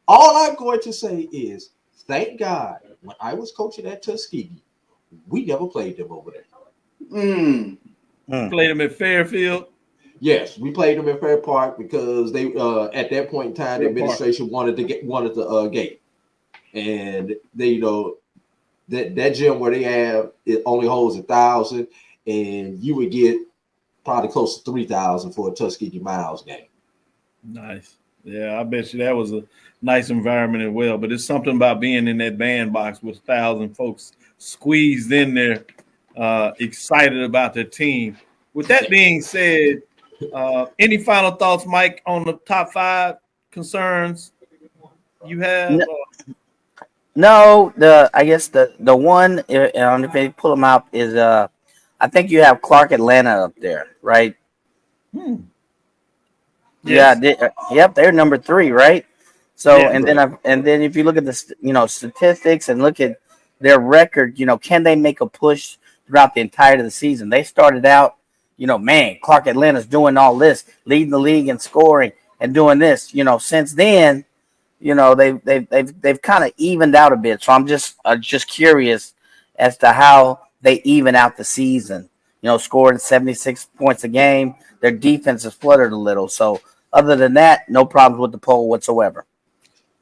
All I'm going to say is, thank God, when I was coaching at Tuskegee, we never played them over there. Played them at Fairfield. Yes, we played them in Fair Park because they at that point in time, the administration wanted the gate, and they that gym where they have it only holds 1,000, and you would get probably close to 3,000 for a Tuskegee Miles game. Nice, yeah, I bet you that was a nice environment as well. But it's something about being in that bandbox with 1,000 folks squeezed in there, excited about their team. With that being said. Any final thoughts, Mike, on the top 5 concerns you have? No, I guess the one, if they pull them out, is I think you have Clark Atlanta up there, right? Yes. Yeah, they're number 3, right? So and then if you look at the statistics and look at their record, can they make a push throughout the entirety of the season? They started out. Clark Atlanta's doing all this, leading the league in scoring and doing this. Since then, they've kind of evened out a bit. So I'm just curious as to how they even out the season. Scoring 76 points a game. Their defense has fluttered a little. So other than that, no problems with the poll whatsoever.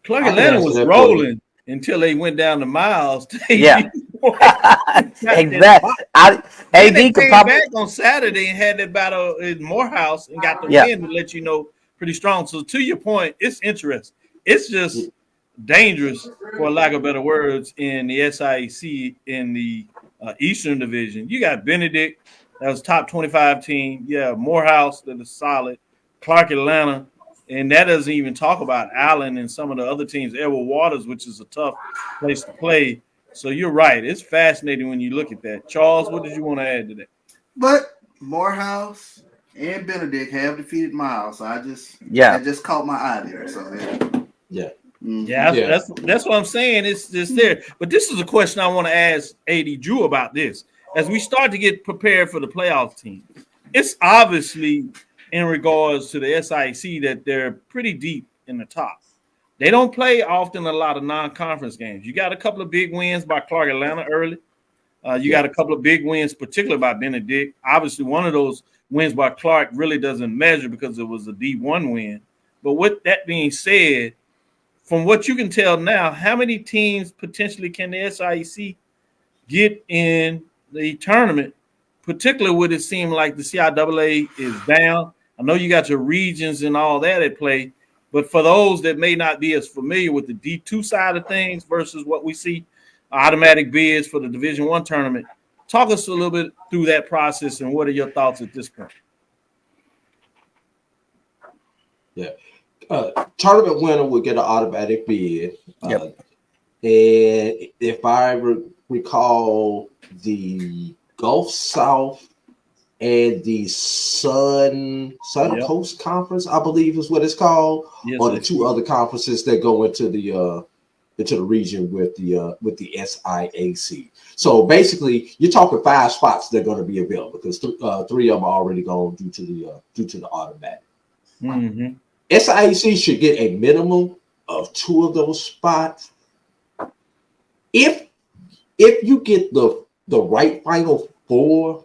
Clark Atlanta was rolling until they went down to Miles. Yeah. Exactly. They came back on Saturday and had that battle in Morehouse and got the win to let you know pretty strong. So to your point, it's interesting. It's just dangerous, for lack of better words, in the SIAC in the Eastern Division. You got Benedict, that was top 25 team. Yeah, Morehouse, that is solid. Clark Atlanta, and that doesn't even talk about Allen and some of the other teams. Edward Waters, which is a tough place to play. So you're right. It's fascinating when you look at that. Charles, what did you want to add to that? But Morehouse and Benedict have defeated Miles. So I just caught my eye there. So that's what I'm saying. It's just there. But this is a question I want to ask AD Drew about this. As we start to get prepared for the playoff team, it's obviously in regards to the SIC that they're pretty deep in the top. They don't play often a lot of non-conference games. You got a couple of big wins by Clark Atlanta early. You got a couple of big wins, particularly by Benedict. Obviously, one of those wins by Clark really doesn't measure because it was a D1 win. But with that being said, from what you can tell now, how many teams potentially can the SIC get in the tournament, particularly would it seem like the CIAA is down? I know you got your regions and all that at play. But for those that may not be as familiar with the D2 side of things versus what we see automatic bids for the Division I tournament, talk us a little bit through that process and what are your thoughts at this point? Yeah. Tournament winner would get an automatic bid. And if I recall, the Gulf South and the Sun Coast Conference, I believe is what it's called, or the two other conferences that go into the region with the SIAC. So basically, you're talking 5 spots that are going to be available because 3 of them are already gone due to the automatic. Mm-hmm. SIAC should get a minimum of 2 of those spots. If you get the right Final 4,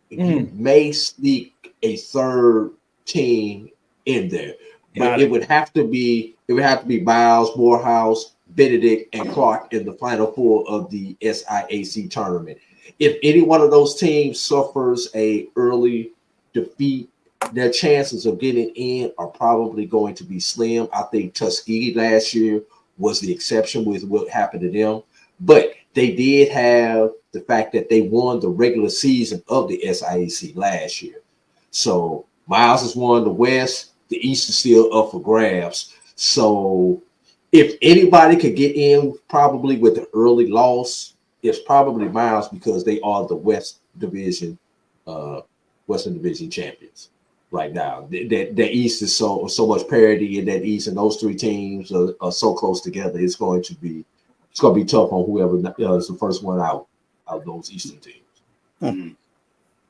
you may sneak a 3rd team in there, but it would have to be Miles, Morehouse, Benedict, and Clark in the Final 4 of the SIAC tournament. If any one of those teams suffers a early defeat, their chances of getting in are probably going to be slim. I think Tuskegee last year was the exception with what happened to them, but they did have the fact that they won the regular season of the SIAC last year. So Miles has won the West. The East is still up for grabs. So if anybody could get in probably with an early loss, it's probably Miles because they are the Western Division champions right now. The East is so much parity in that East, and those 3 teams are so close together. It's going to be tough on whoever is the first one out of those Eastern teams. Mm-hmm.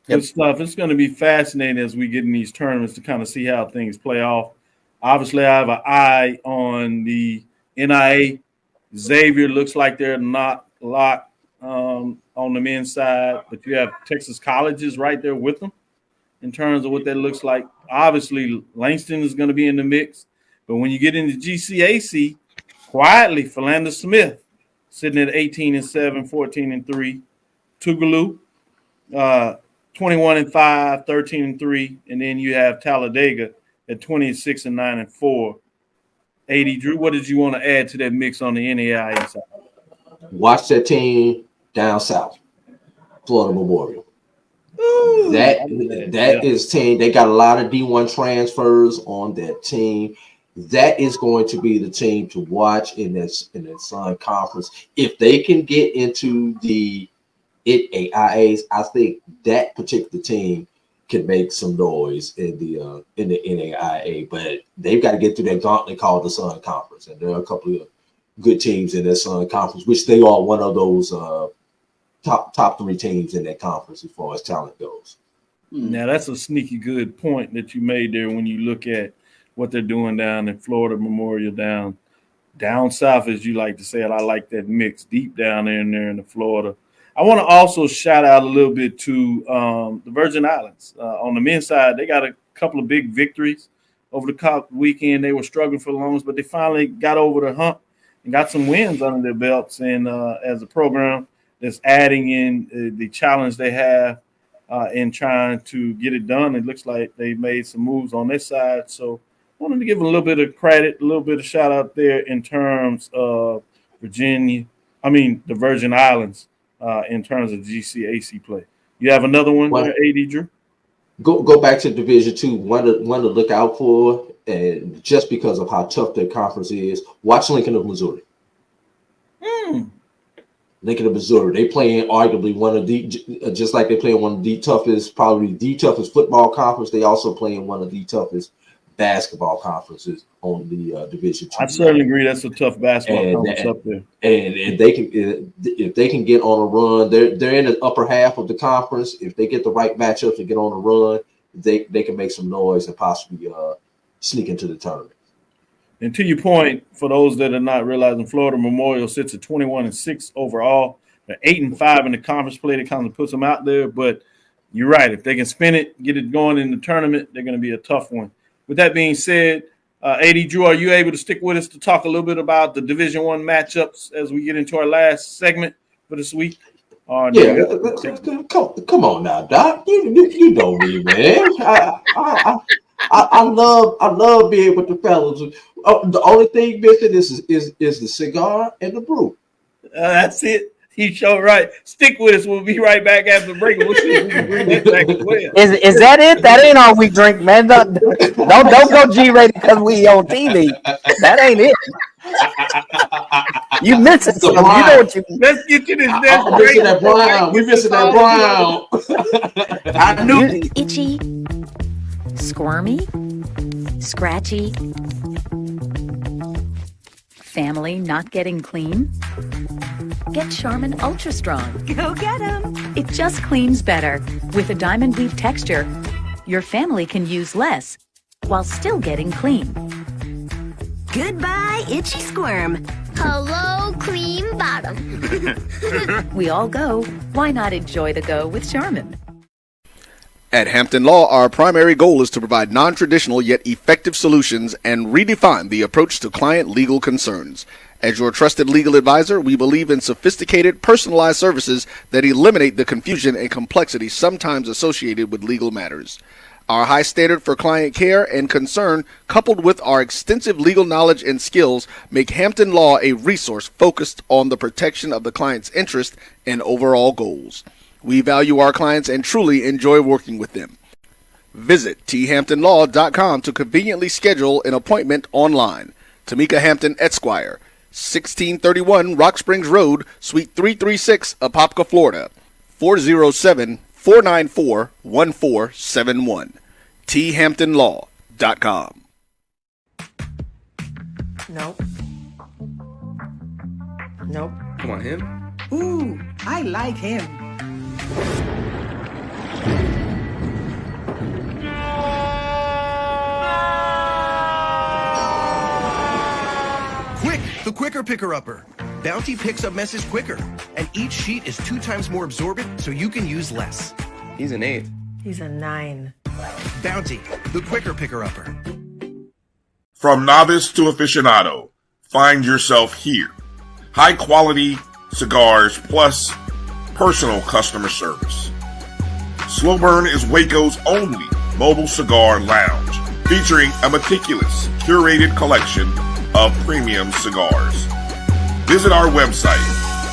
Good stuff. It's going to be fascinating as we get in these tournaments to kind of see how things play off. Obviously, I have an eye on the NIA. Xavier looks like they're not locked on the men's side, but you have Texas colleges right there with them in terms of what that looks like. Obviously, Langston is going to be in the mix, but when you get into GCAC, quietly, Philander Smith sitting at 18-7, 14-3, Tougaloo 21-5, 13-3, and then you have Talladega at 26-9-4. AD Drew, what did you want to add to that mix on the NAIA side? Watch that team down south, Florida Memorial. Ooh, that is team. They got a lot of D1 transfers on that team. That is going to be the team to watch in that Sun Conference. If they can get into the AIAs, I think that particular team can make some noise in the NAIA. But they've got to get through that gauntlet called the Sun Conference, and there are a couple of good teams in that Sun Conference, which they are one of those top 3 teams in that conference as far as talent goes. Now that's a sneaky good point that you made there when you look at what they're doing down in Florida Memorial, down south, as you like to say it. I like that mix deep down there in the Florida. I want to also shout out a little bit to the Virgin Islands. On the men's side, they got a couple of big victories over the weekend. They were struggling for the longest, but they finally got over the hump and got some wins under their belts. And as a program that's adding in the challenge they have in trying to get it done, it looks like they made some moves on this side. So I wanted to give a little bit of credit, a little bit of shout out there in terms of the Virgin Islands in terms of GCAC play. You have another one there, AD Drew? Go back to Division II. One to look out for, and just because of how tough their conference is, watch Lincoln of Missouri. Lincoln of Missouri. They playing arguably one of the, just like they play one of the toughest, probably the toughest football conference. They also play in one of the toughest basketball conferences on the Division II. I certainly agree. That's a tough basketball conference up there. And they can, if they can get on a run, they're in the upper half of the conference. If they get the right matchups and get on a run, they can make some noise and possibly sneak into the tournament. And to your point, for those that are not realizing, Florida Memorial sits at 21-6 overall. They're 8-5 in the conference play. That kind of puts them out there. But you're right. If they can spin it, get it going in the tournament, they're going to be a tough one. With that being said, AD Drew, are you able to stick with us to talk a little bit about the Division I matchups as we get into our last segment for this week? Come on now, Doc. You know me, man. I love being with the fellas. The only thing missing is the cigar and the brew. That's it. You sure right. Stick with us. We'll be right back after the break. We'll see if we can bring that back as well. Is that it? That ain't all we drink, man. Don't go G-rated because we on TV. That ain't it. You missing something. You know what you Let's get to this next I'm missing that brown. We missing that brown. I knew. Itchy, squirmy, scratchy, family not getting clean? Get Charmin Ultra Strong. Go get 'em. It just cleans better. With a diamond weave texture, your family can use less while still getting clean. Goodbye, itchy squirm. Hello, cream bottom. We all go. Why not enjoy the go with Charmin? At Hampton Law, our primary goal is to provide non-traditional yet effective solutions and redefine the approach to client legal concerns. As your trusted legal advisor, we believe in sophisticated, personalized services that eliminate the confusion and complexity sometimes associated with legal matters. Our high standard for client care and concern, coupled with our extensive legal knowledge and skills, make Hampton Law a resource focused on the protection of the client's interest and overall goals. We value our clients and truly enjoy working with them. Visit thamptonlaw.com to conveniently schedule an appointment online. Tamika Hampton Esquire, 1631 Rock Springs Road, Suite 336, Apopka, Florida, 407-494-1471. thamptonlaw.com. Nope. Nope. Come on, him. Ooh, I like him. Quick, the quicker picker-upper. Bounty picks up messes quicker, and each sheet is 2 times more absorbent, so you can use less. He's an 8. He's a 9. Bounty, the quicker picker-upper. From novice to aficionado, find yourself here. High quality cigars plus personal customer service. Slow Burn is Waco's only mobile cigar lounge, featuring a meticulous, curated collection of premium cigars. Visit our website,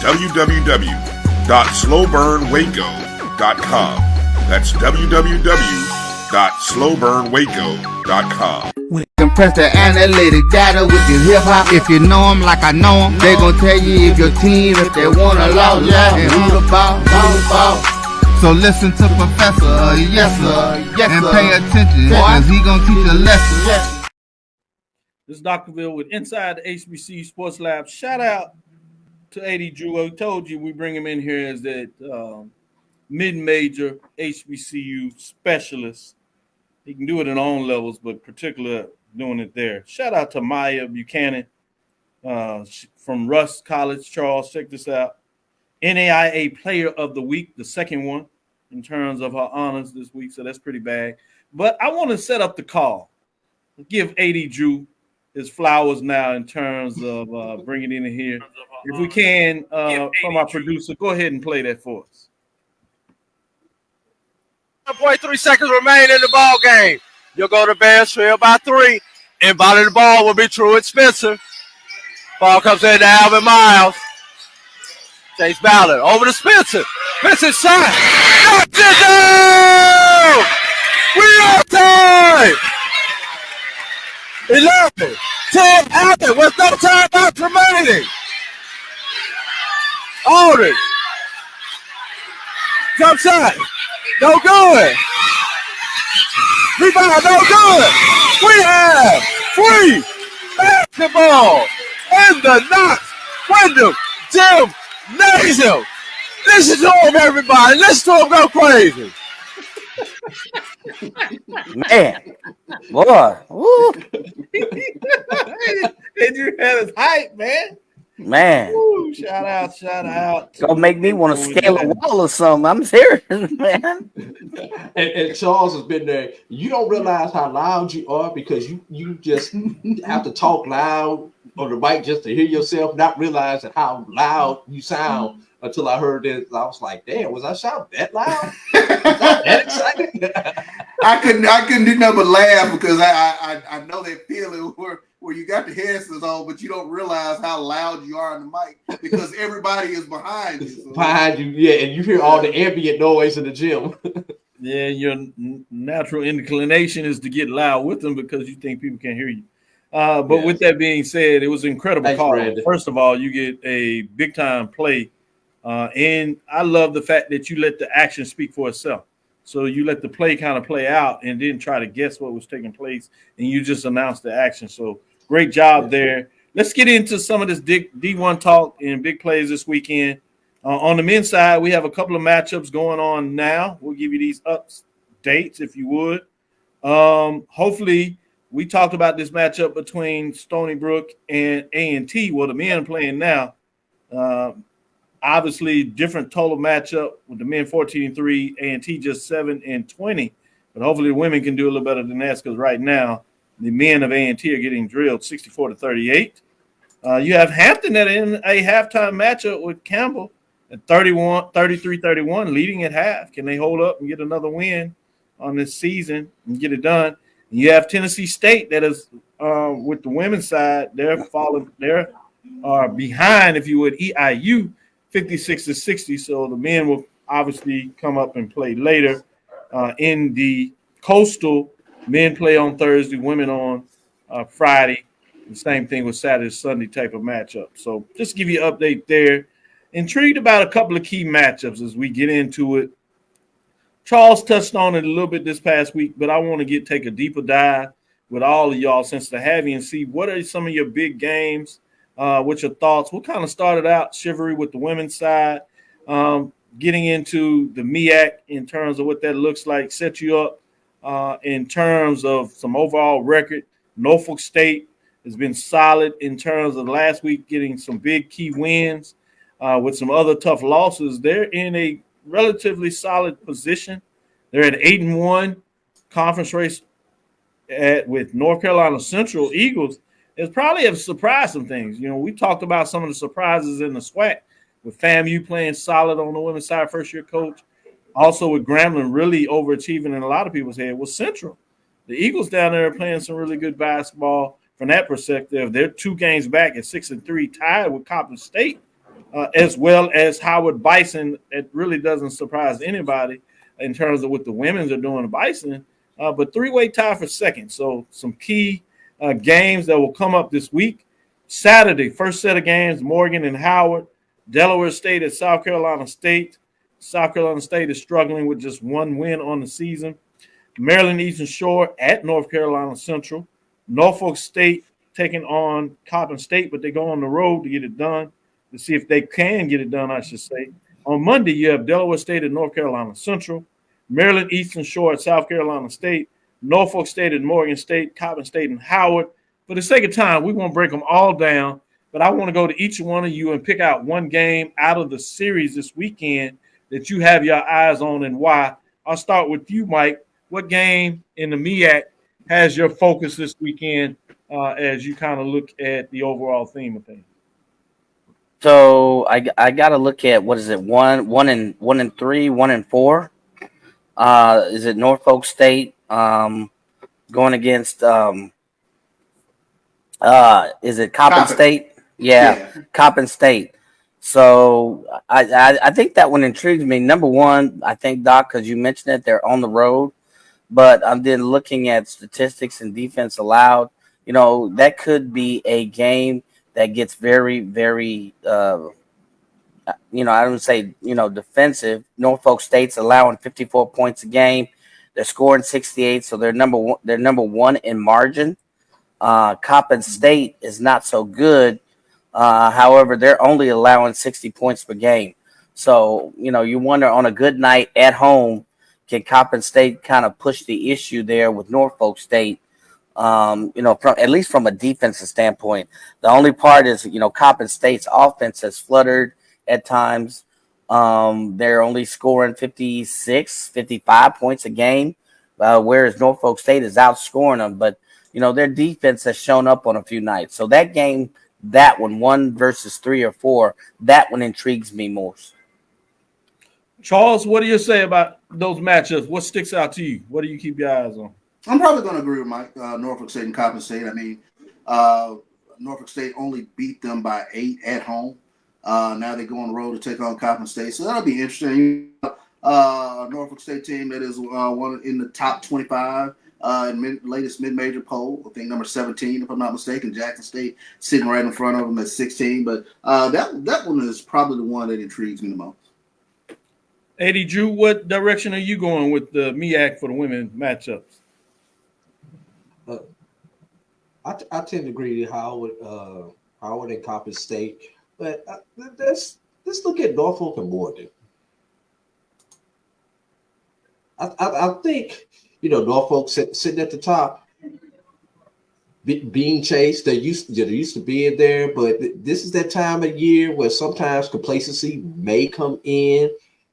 www.slowburnwaco.com. That's www.slowburnwaco.com. Compress the analytic data with your hip hop. If you know them like I know them, they gon' tell you if your team, if they want a law, and who the ball. So listen to Professor, yes sir, and pay attention, cause he gon' teach a lesson. This is Dr. Cavill with Inside the HBCU Sports Lab. Shout out to AD Drew. I told you we bring him in here as that mid-major HBCU specialist. He can do it in all levels, but particularly doing it there. Shout out to Maya Buchanan from Russ College, Charles. Check this out. NAIA Player of the Week, the second one in terms of her honors this week, so that's pretty bad. But I want to set up the call. Give AD Drew his flowers now in terms of bringing it in here. If we can, from our producer, go ahead and play that for us. 1.3 seconds remain in the ball game. You'll go to Bears trail by 3. Inbounding the ball will be Truett Spencer. Ball comes in to Alvin Miles. Chase Ballard over to Spencer. Spencer shot. Knocked it down! We are tied! 11, 10 after with no timeouts remaining. Aldridge. Jump shot. No good. Rebound, no good. We have free basketball in the Knox Wyndham Gymnasium. Listen to him, everybody. Listen to him go crazy. Man, boy. Woo. And you had his hype, man. Man. Woo, shout out. Gonna make me want to scale a wall or something. I'm serious, man. And Charles has been there. You don't realize how loud you are because you just have to talk loud on the mic just to hear yourself, not realizing how loud you sound until I heard this. I was like, damn, was I shouting that loud? That excited? I couldn't do nothing but laugh because I know that feeling where you got the headsets on, but you don't realize how loud you are on the mic because everybody is behind you. So. Behind you, yeah, and you hear all the ambient noise in the gym. Yeah, your natural inclination is to get loud with them because you think people can't hear you. But with that being said, it was an incredible Thanks, call. Brandon. First of all, you get a big time play. And I love the fact that you let the action speak for itself. So you let the play kind of play out and didn't try to guess what was taking place, and you just announced the action. So great job there. Let's get into some of this D1 talk and big plays this weekend. On the men's side, we have a couple of matchups going on now. We'll give you these updates if you would. Hopefully, we talked about this matchup between Stony Brook and A&T. Well, the men are playing now. Obviously, different total matchup with the men 14-3, A&T just 7-20. But hopefully, the women can do a little better than that because right now, the men of A&T are getting drilled 64-38. You have Hampton that in a halftime matchup with Campbell at 33-31, leading at half. Can they hold up and get another win on this season and get it done? And you have Tennessee State that is with the women's side. They're behind, if you would, EIU 56-60. So the men will obviously come up and play later. In the Coastal, men play on Thursday, women on Friday. The same thing with Saturday, Sunday type of matchup. So just to give you an update there. Intrigued about a couple of key matchups as we get into it. Charles touched on it a little bit this past week, but I want to take a deeper dive with all of y'all since the have you and see what are some of your big games. What's your thoughts? What kind of started out Chivalry with the women's side, getting into the MEAC in terms of what that looks like, set you up in terms of some overall record. Norfolk State has been solid in terms of last week getting some big key wins with some other tough losses. They're in a relatively solid position. They're at 8-1 conference race with North Carolina Central Eagles. It's probably have surprised some things. You know, we talked about some of the surprises in the SWAC with FAMU playing solid on the women's side, first-year coach. Also with Grambling really overachieving in a lot of people's head was Central. The Eagles down there are playing some really good basketball from that perspective. They're 2 games back at 6-3, tied with Coppin State, as well as Howard Bison. It really doesn't surprise anybody in terms of what the women's are doing to Bison, but 3-way tie for second. So some key games that will come up this week. Saturday, first set of games, Morgan and Howard. Delaware State at South Carolina State. South Carolina State is struggling with just 1 win on the season. Maryland Eastern Shore at North Carolina Central. Norfolk State taking on Coppin State, but they go on the road to get it done, to see if they can get it done, I should say. On Monday, you have Delaware State at North Carolina Central. Maryland Eastern Shore at South Carolina State. Norfolk State and Morgan State, Coppin State and Howard. For the sake of time, we won't break them all down, but I want to go to each one of you and pick out one game out of the series this weekend that you have your eyes on and why. I'll start with you, Mike. What game in the MEAC has your focus this weekend as you kind of look at the overall theme of things? So I got to look at, what is it, 1-3, 1-4. Is it Norfolk State going against is it Coppin State? Yeah, Coppin State. So I think that one intrigues me. Number one, I think, Doc, because you mentioned it, they're on the road. But I'm then looking at statistics and defense allowed. You know, that could be a game that gets very, very, I don't say, defensive. Norfolk State's allowing 54 points a game. They're scoring 68, so they're number one. They're number one in margin. Coppin State is not so good. However, they're only allowing 60 points per game. So, you wonder on a good night at home, can Coppin State kind of push the issue there with Norfolk State? At least from a defensive standpoint. The only part is, Coppin State's offense has fluttered at times. They're only scoring 56, 55 points a game, whereas Norfolk State is outscoring them. But, their defense has shown up on a few nights. So that game, that one versus 3 or 4, that one intrigues me most. Charles, what do you say about those matchups? What sticks out to you? What do you keep your eyes on? I'm probably going to agree with Mike. Norfolk State and Coppin State. I mean, Norfolk State only beat them by 8 at home. Now they go on the road to take on Coppin State, so that'll be interesting. Norfolk State team that is one in the top 25 latest mid-major poll. I think number 17, if I'm not mistaken. Jackson State sitting right in front of them at 16. But that one is probably the one that intrigues me the most. Eddie Drew, what direction are you going with the MEAC for the women matchups? I tend to agree with Howard and Coppin State, but let's look at Norfolk and Morgan. I think Norfolk sitting at the top, being chased. They're used to being there, but this is that time of year where sometimes complacency may come in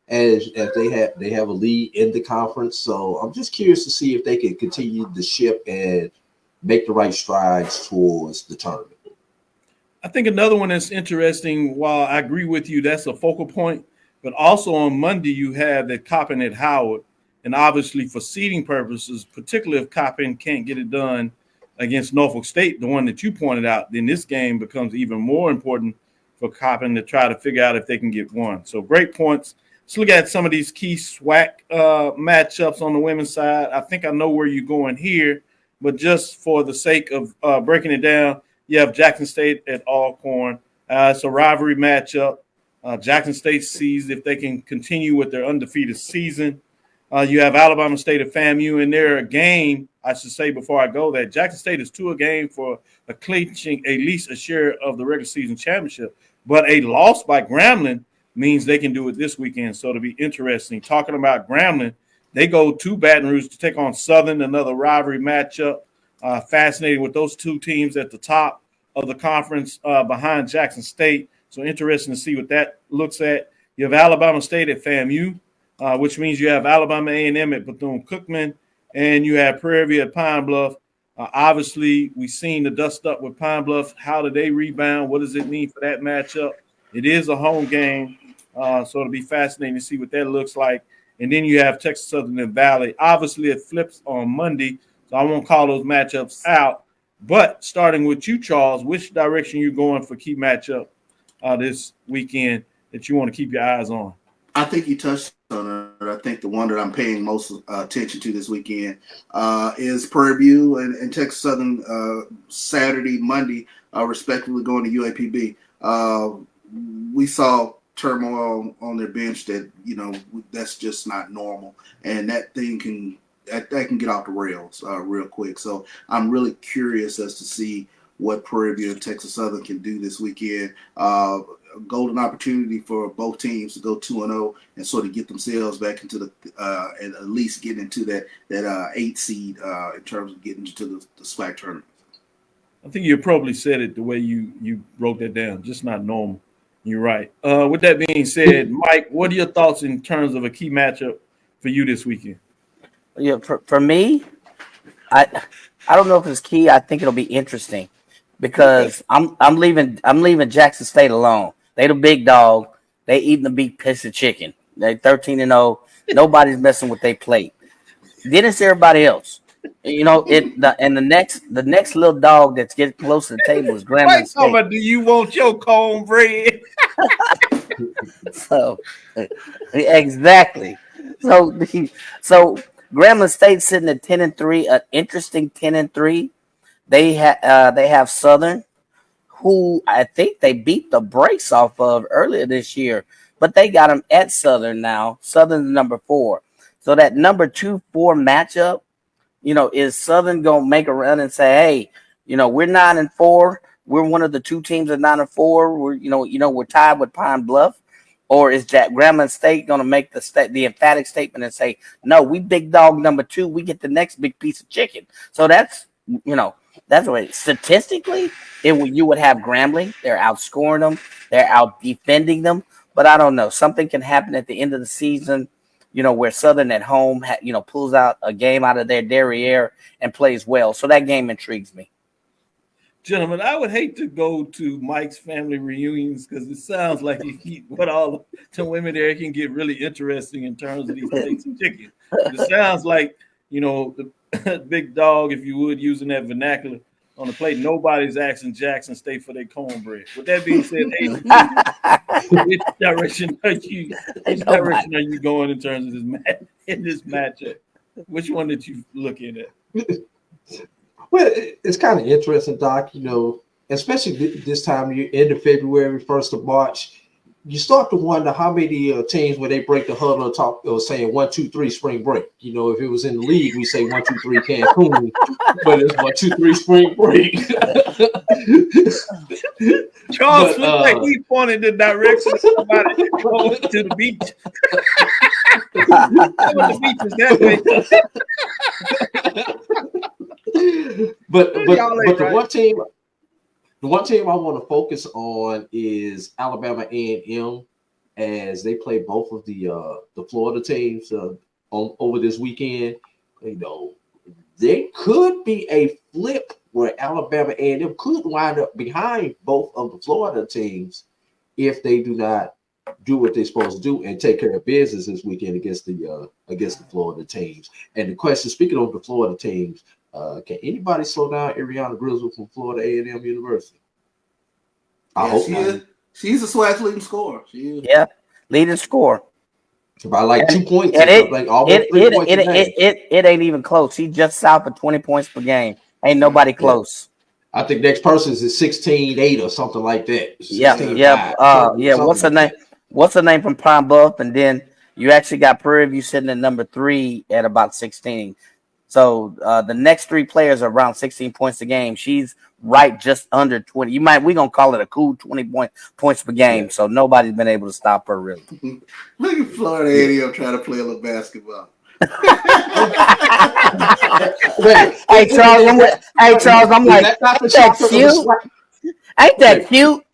as they have a lead in the conference. So I'm just curious to see if they can continue the ship and make the right strides towards the tournament. I think another one that's interesting, while I agree with you, that's a focal point, but also on Monday you have that Coppin at Howard. And obviously for seeding purposes, particularly if Coppin can't get it done against Norfolk State, the one that you pointed out, then this game becomes even more important for Coppin to try to figure out if they can get one. So great points. Let's look at some of these key SWAC matchups on the women's side. I think I know where you're going here. But just for the sake of breaking it down, you have Jackson State at Alcorn. It's a rivalry matchup. Jackson State sees if they can continue with their undefeated season. You have Alabama State at FAMU in their game. I should say before I go that Jackson State is 2 a game for clinching at least a share of the regular season championship. But a loss by Grambling means they can do it this weekend. So it'll be interesting. Talking about Grambling, they go to Baton Rouge to take on Southern, another rivalry matchup. Fascinating with those two teams at the top of the conference behind Jackson State. So interesting to see what that looks at. You have Alabama State at FAMU, which means you have Alabama A&M at Bethune-Cookman, and you have Prairie View at Pine Bluff. Obviously, we've seen the dust up with Pine Bluff. How do they rebound? What does it mean for that matchup? It is a home game, so it'll be fascinating to see what that looks like. And then you have Texas Southern and Valley. Obviously, it flips on Monday, so I won't call those matchups out. But starting with you, Charles, which direction you going for key matchup this weekend that you want to keep your eyes on? I think you touched on it. I think the one that I'm paying most attention to this weekend is Prairie View and Texas Southern Saturday, Monday, respectively, going to UAPB. We saw turmoil on their bench that that's just not normal, and that thing can get off the rails real quick. So I'm really curious as to see what Prairie View and Texas Southern can do this weekend. Golden opportunity for both teams to go 2-0 and sort of get themselves back into the and at least get into that 8 seed in terms of getting into the SWAC tournament. I think you probably said it the way you wrote that down. Just not normal. You're right. With that being said, Mike, what are your thoughts in terms of a key matchup for you this weekend? Yeah, for me, I don't know if it's key. I think it'll be interesting because I'm leaving Jackson State alone. They the big dog. They eating the big piece of chicken. They 13-0. Nobody's messing with their plate. Then it's everybody else. The next little dog that's getting close to the table is Grambling State. Mike, do you want your cornbread? So exactly. So Grambling State sitting at 10-3, an interesting 10-3. They have Southern, who I think they beat the brakes off of earlier this year, but they got them at Southern now. Southern's number 4. So that number 2-4 matchup, is Southern gonna make a run and say, hey, we're 9-4. We're one of the 2 teams at 9-4. We're tied with Pine Bluff. Or is that Grambling State going to make the emphatic statement and say, no, we big dog number 2, we get the next big piece of chicken? So that's the way. Statistically, you would have Grambling. They're outscoring them. They're out defending them. But I don't know. Something can happen at the end of the season, where Southern at home, pulls out a game out of their derriere and plays well. So that game intrigues me. Gentlemen, I would hate to go to Mike's family reunions because it sounds like he put all the women there. It can get really interesting in terms of these plates of chicken. It sounds like, the big dog, if you would, using that vernacular on the plate. Nobody's asking Jackson State for their cornbread. With that being said, which direction are you going in terms of this matchup? Which one did you look in at? Well, it's kind of interesting, Doc. Especially this time of year, end of February, 1st of March, you start to wonder how many teams when they break the huddle talk saying 1, 2, 3 spring break. If it was in the league, we say 1, 2, 3 Cancun, but it's 1, 2, 3 spring break. Charles looked like he pointed the direction of somebody going to the beach. The beach is that way. But the one team I want to focus on is Alabama A&M, as they play both of the Florida teams over this weekend. There could be a flip where Alabama A&M could wind up behind both of the Florida teams if they do not do what they're supposed to do and take care of business this weekend against the Florida teams. And the question, speaking of the Florida teams, can anybody slow down Ariana Grizzle from Florida A&M University? I hope not. She's a SWAC leading scorer. Yeah, leading scorer. By like 2 points. And it ain't even close. She's just south of 20 points per game. Ain't nobody close. I think next person is 16-8 or something like that. What's her name? What's her name from Pine Bluff? And then you actually got Prairie View sitting at number 3 at about 16. So the next 3 players are around 16 points a game. She's right just under 20. We're gonna call it a cool 20 points per game. So nobody's been able to stop her really. Look at Florida A&M trying to play a little basketball. Hey Charles, I'm like, ain't that cute? Ain't that cute?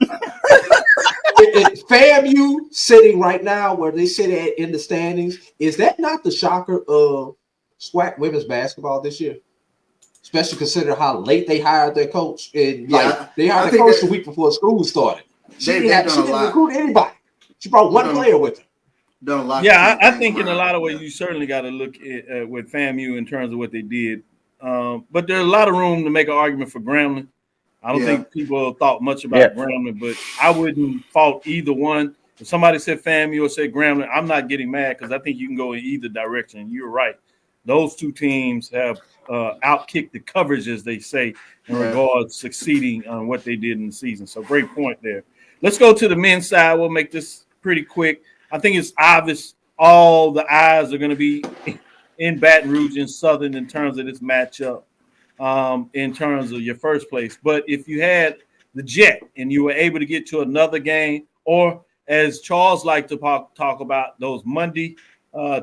FAMU sitting right now where they sit at in the standings, is that not the shocker of SWAC women's basketball this year? Especially considering how late they hired their coach. And they hired the coach the week before school started. She didn't recruit anybody. She brought one player with her. I think in a lot of ways you certainly got to look at with FAMU in terms of what they did. But there's a lot of room to make an argument for Grambling. I don't think people thought much about Grambling, but I wouldn't fault either one. If somebody said FAMU or said Grambling, I'm not getting mad because I think you can go in either direction. You're right. Those two teams have outkicked the coverage, as they say, in regards to succeeding on what they did in the season. So great point there. Let's go to the men's side. We'll make this pretty quick. I think it's obvious all the eyes are going to be in Baton Rouge and Southern in terms of this matchup, in terms of your first place. But if you had the Jet and you were able to get to another game, or as Charles liked to talk about, those Monday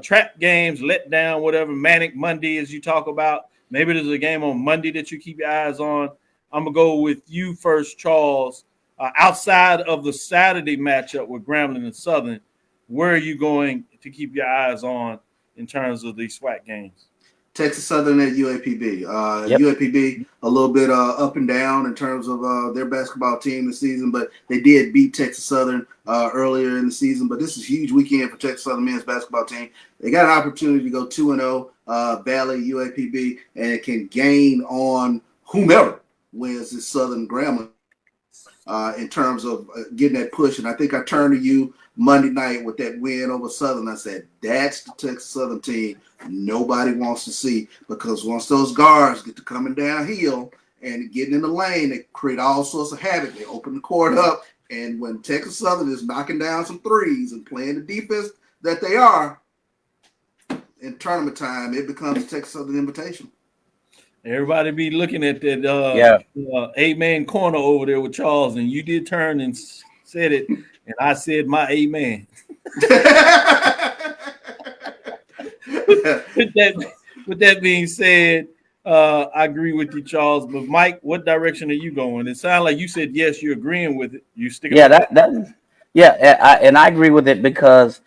trap games, let down, whatever, Manic Monday as you talk about, maybe there's a game on Monday that you keep your eyes on. I'm going to go with you first, Charles. Outside of the Saturday matchup with Grambling and Southern, where are you going to keep your eyes on in terms of these SWAC games? Texas Southern at UAPB. UAPB a little bit up and down in terms of their basketball team this season, but they did beat Texas Southern earlier in the season. But this is a huge weekend for Texas Southern men's basketball team. They got an opportunity to go 2-0, Valley, UAPB, and it can gain on whomever wins this Southern Grambling in terms of getting that push. And I think I turned to you Monday night with that win over Southern. I said, that's the Texas Southern team nobody wants to see, because once those guards get to coming downhill and getting in the lane, they create all sorts of havoc. They open the court up, and when Texas Southern is knocking down some threes and playing the defense that they are, in tournament time, it becomes a Texas Southern invitation. Everybody be looking at that 8-man corner over there with Charles, and you did turn and said it, and I said my amen. With that being said, I agree with you, Charles. But Mike, what direction are you going? It sounds like you said yes, you're agreeing with it. You sticking? And I agree with it because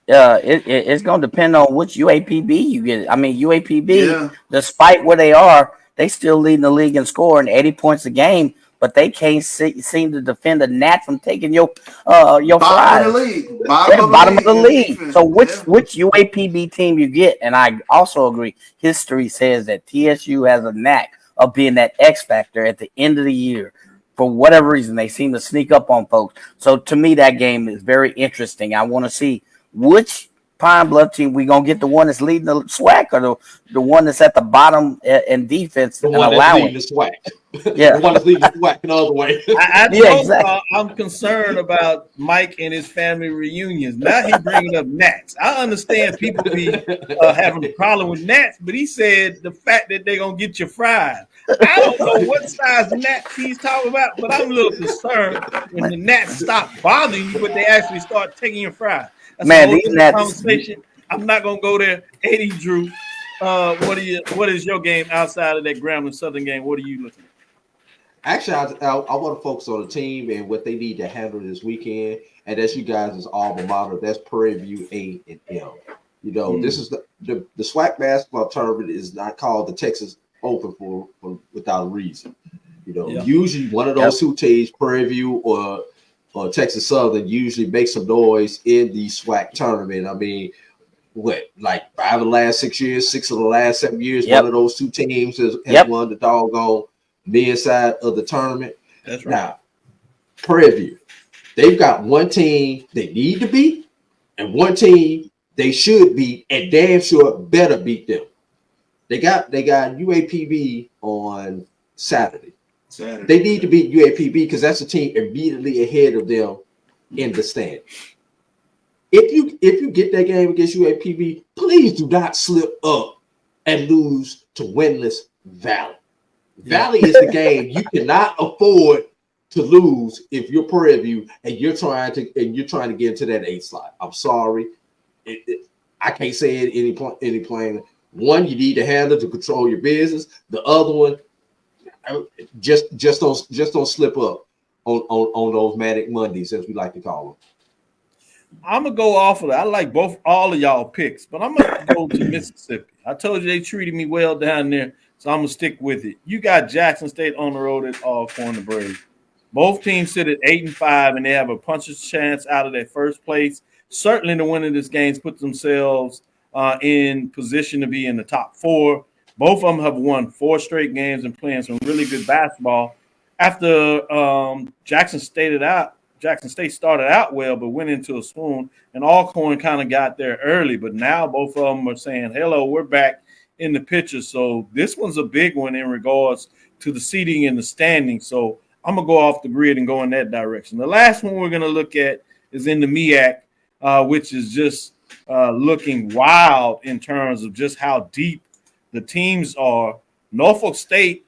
it's going to depend on which UAPB you get. I mean, UAPB, despite where they are, they still leading the league in scoring 80 points a game, but they can't seem to defend the Nat from taking your bottom fries. of the league. Bottom of the league. So which UAPB team you get? And I also agree. History says that TSU has a knack of being that X factor at the end of the year. For whatever reason, they seem to sneak up on folks. So to me, that game is very interesting. I want to see which Pine Bluff team, we gonna get the one that's leading the SWAC or the one that's at the bottom in defense The and one that's allowing? leading the SWAC. Yeah. The one that's leading the SWAC the other way. I Yeah, told exactly. y'all I'm concerned about Mike and his family reunions. Now he bringing up gnats. I understand people be having a problem with gnats, but he said the fact that they're going to get you fried. I don't know what size gnats he's talking about, but I'm a little concerned when the gnats stop bothering you, but they actually start taking your fries. That's Man, a whole these different gnats. conversation. I'm not going to go there. Eddie Drew, what is your game outside of that Grambling Southern game? What are you looking at? Actually, I want to focus on the team and what they need to handle this weekend. And that's you guys' alma mater. That's Prairie View A and M. You know, this is the SWAC basketball tournament is not called the Texas Open for without a reason. You know, usually one of those two teams, Prairie View or Texas Southern, usually make some noise in the SWAC tournament. I mean, like 5 of the last 6 years, 6 of the last 7 years, one of those two teams has won the doggone men's side of the tournament. That's right. Now, Prairie View, they've got one team they need to beat and one team they should beat and damn sure better beat them. They got UAPB on Saturday. They need to beat UAPB because that's a team immediately ahead of them in the standings. If you get that game against UAPB, please do not slip up and lose to winless Valley. Valley is the game you cannot afford to lose if you're Prairie View and you're trying to get into that 8th slot. I'm sorry, I can't say it any plainer. One, you need to handle to control your business. The other one, just don't slip up on those Manic Mondays, as we like to call them. I'm gonna go off of that. I like all of y'all picks, but I'm gonna go to Mississippi. I told you they treated me well down there, so I'm gonna stick with it. You got Jackson State on the road at Alcorn the Braves. Both teams sit at 8-5, and they have a puncher's chance out of their first place. Certainly, the winner of this game put themselves in position to be in the top 4. Both of them have won 4 straight games and playing some really good basketball. After Jackson State started out well, but went into a swoon, and Alcorn kind of got there early. But now both of them are saying, hello, we're back in the picture. So this one's a big one in regards to the seating and the standing. So I'm going to go off the grid and go in that direction. The last one we're going to look at is in the MEAC, which is just looking wild in terms of just how deep the teams are. Norfolk State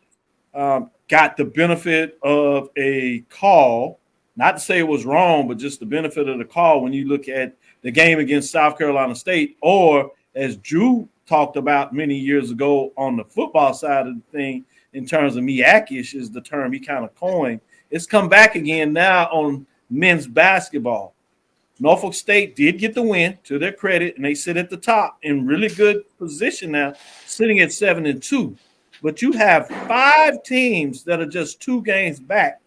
got the benefit of a call. Not to say it was wrong, but just the benefit of the call when you look at the game against South Carolina State, or as Drew talked about many years ago on the football side of the thing in terms of MEAC-ish is the term he kind of coined. It's come back again now on men's basketball. Norfolk State did get the win, to their credit, and they sit at the top in really good position now, sitting at 7-2. But you have 5 teams that are just 2 games back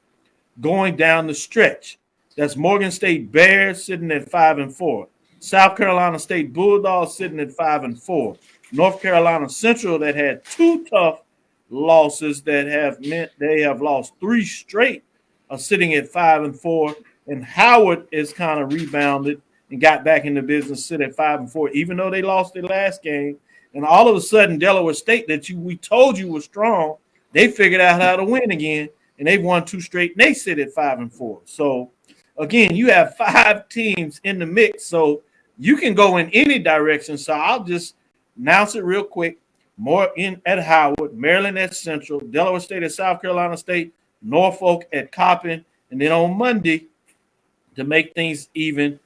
going down the stretch. That's Morgan State Bears sitting at 5-4. South Carolina State Bulldogs sitting at 5-4. North Carolina Central, that had 2 tough losses that have meant they have lost 3 straight, are sitting at 5-4. And Howard is kind of rebounded and got back into business, sit at 5-4, even though they lost their last game. And all of a sudden, Delaware State, that we told you was strong, they figured out how to win again. And they've won 2 straight, and they sit at 5-4. So, again, you have 5 teams in the mix, so you can go in any direction. So I'll just announce it real quick. More in at Howard, Maryland at Central, Delaware State at South Carolina State, Norfolk at Coppin, and then on Monday, to make things even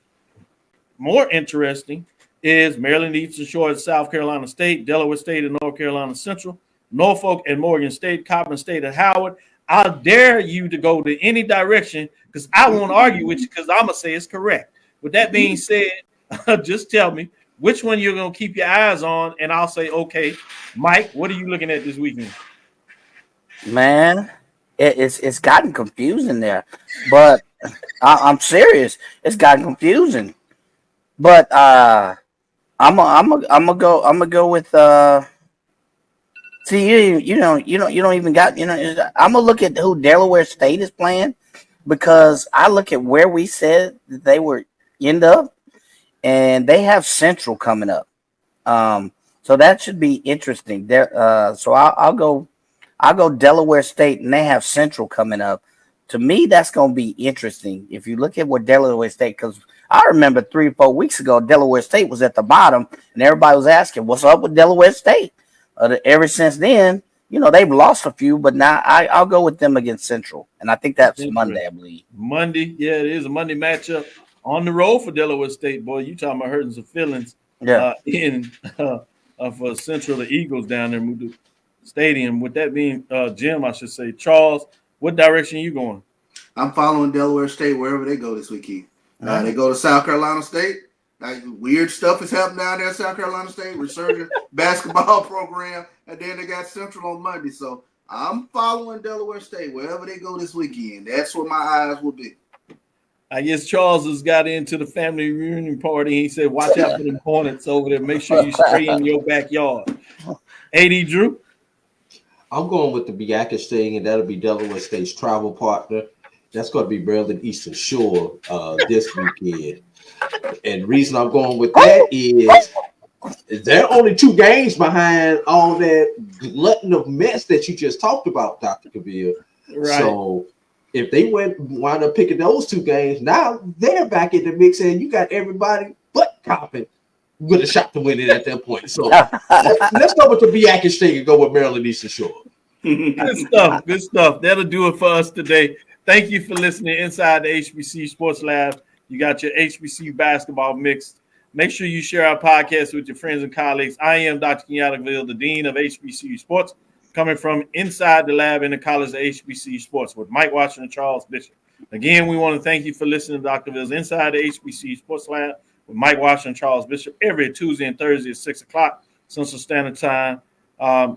more interesting, is Maryland Eastern Shore at South Carolina State, Delaware State at North Carolina Central, Norfolk at Morgan State, Coppin State at Howard. I'll dare you to go to any direction because I won't argue with you because I'm going to say it's correct. With that being said, just tell me which one you're going to keep your eyes on, and I'll say, okay, Mike, what are you looking at this weekend? Man, it's gotten confusing there, but I'm serious. It's gotten confusing, but I'm gonna go with See, you don't even got, I'm gonna look at who Delaware State is playing because I look at where we said that they were end up, and they have Central coming up. So that should be interesting. There, so I'll go Delaware State, and they have Central coming up. To me, that's going to be interesting. If you look at what Delaware State, because I remember 3 or 4 weeks ago, Delaware State was at the bottom, and everybody was asking, "What's up with Delaware State?" Ever since then, they've lost a few, but now I'll go with them against Central, and I think that's Monday, I believe. Monday, yeah, it is a Monday matchup on the road for Delaware State. Boy, you talking about hurting some feelings. Yeah. For Central, the Eagles down there in the stadium. With that being Jim, I should say, Charles, what direction you going? I'm following Delaware State wherever they go this weekend. They go to South Carolina State. Weird stuff is happening down there at South Carolina State. Resurgent basketball program, and then they got Central on Monday. So I'm following Delaware State wherever they go this weekend. That's where my eyes will be. I guess Charles has got into the family reunion party. He said, "Watch out for them Hornets over there. Make sure you stay in your backyard." AD Drew, I'm going with the Bearcats thing, and that'll be Delaware State's travel partner. That's going to be Maryland Eastern Shore this weekend. And the reason I'm going with that is they're only 2 games behind all that glutton of mess that you just talked about, Dr. Cavil. Right. So if they wind up picking those 2 games, now they're back in the mix, and you got everybody but Coppin with a shot to win it at that point. So let's go with the Bearcats thing and go with Maryland Eastern Shore. Good stuff. Good stuff. That'll do it for us today. Thank you for listening inside the HBCU Sports Lab. You got your HBCU basketball mix. Make sure you share our podcast with your friends and colleagues. I am Dr. Kenyatta Cavil, the Dean of HBCU Sports, coming from inside the lab in the College of HBCU Sports with Mike Washington and Charles Bishop. Again, we want to thank you for listening to Dr. Cavill's Inside the HBCU Sports Lab with Mike Washington and Charles Bishop every Tuesday and Thursday at 6 o'clock Central Standard Time.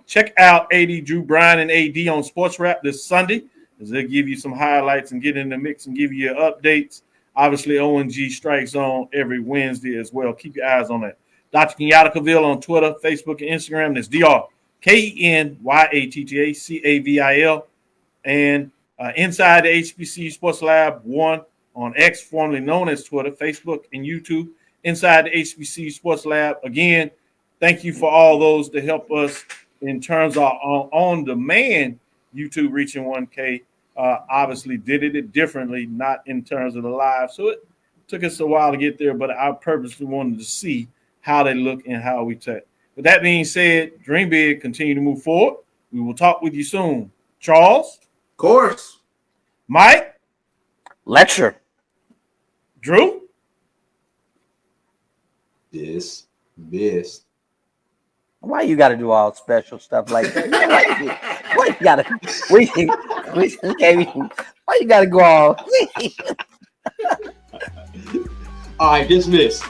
Check out AD Drew, Brian, and AD on SportsWrap this Sunday, as they'll give you some highlights and get in the mix and give you your updates. Obviously, ONG strikes on every Wednesday as well. Keep your eyes on that. Dr. Kenyatta Cavil on Twitter, Facebook, and Instagram. That's DrKenyattaCavil. And inside the HBCU Sports Lab 1 on X, formerly known as Twitter, Facebook, and YouTube. Inside the HBCU Sports Lab. Again, thank you for all those that help us in terms of on-demand YouTube reaching 1K. Obviously did it differently, not in terms of the live. So it took us a while to get there, but I purposely wanted to see how they look and how we take. With that being said, dream big, continue to move forward. We will talk with you soon. Charles? Of course. Mike? Lecture. Drew? This. Why you got to do all special stuff like that? Why you got to? We can't even. Why you got to go all? All right, dismissed.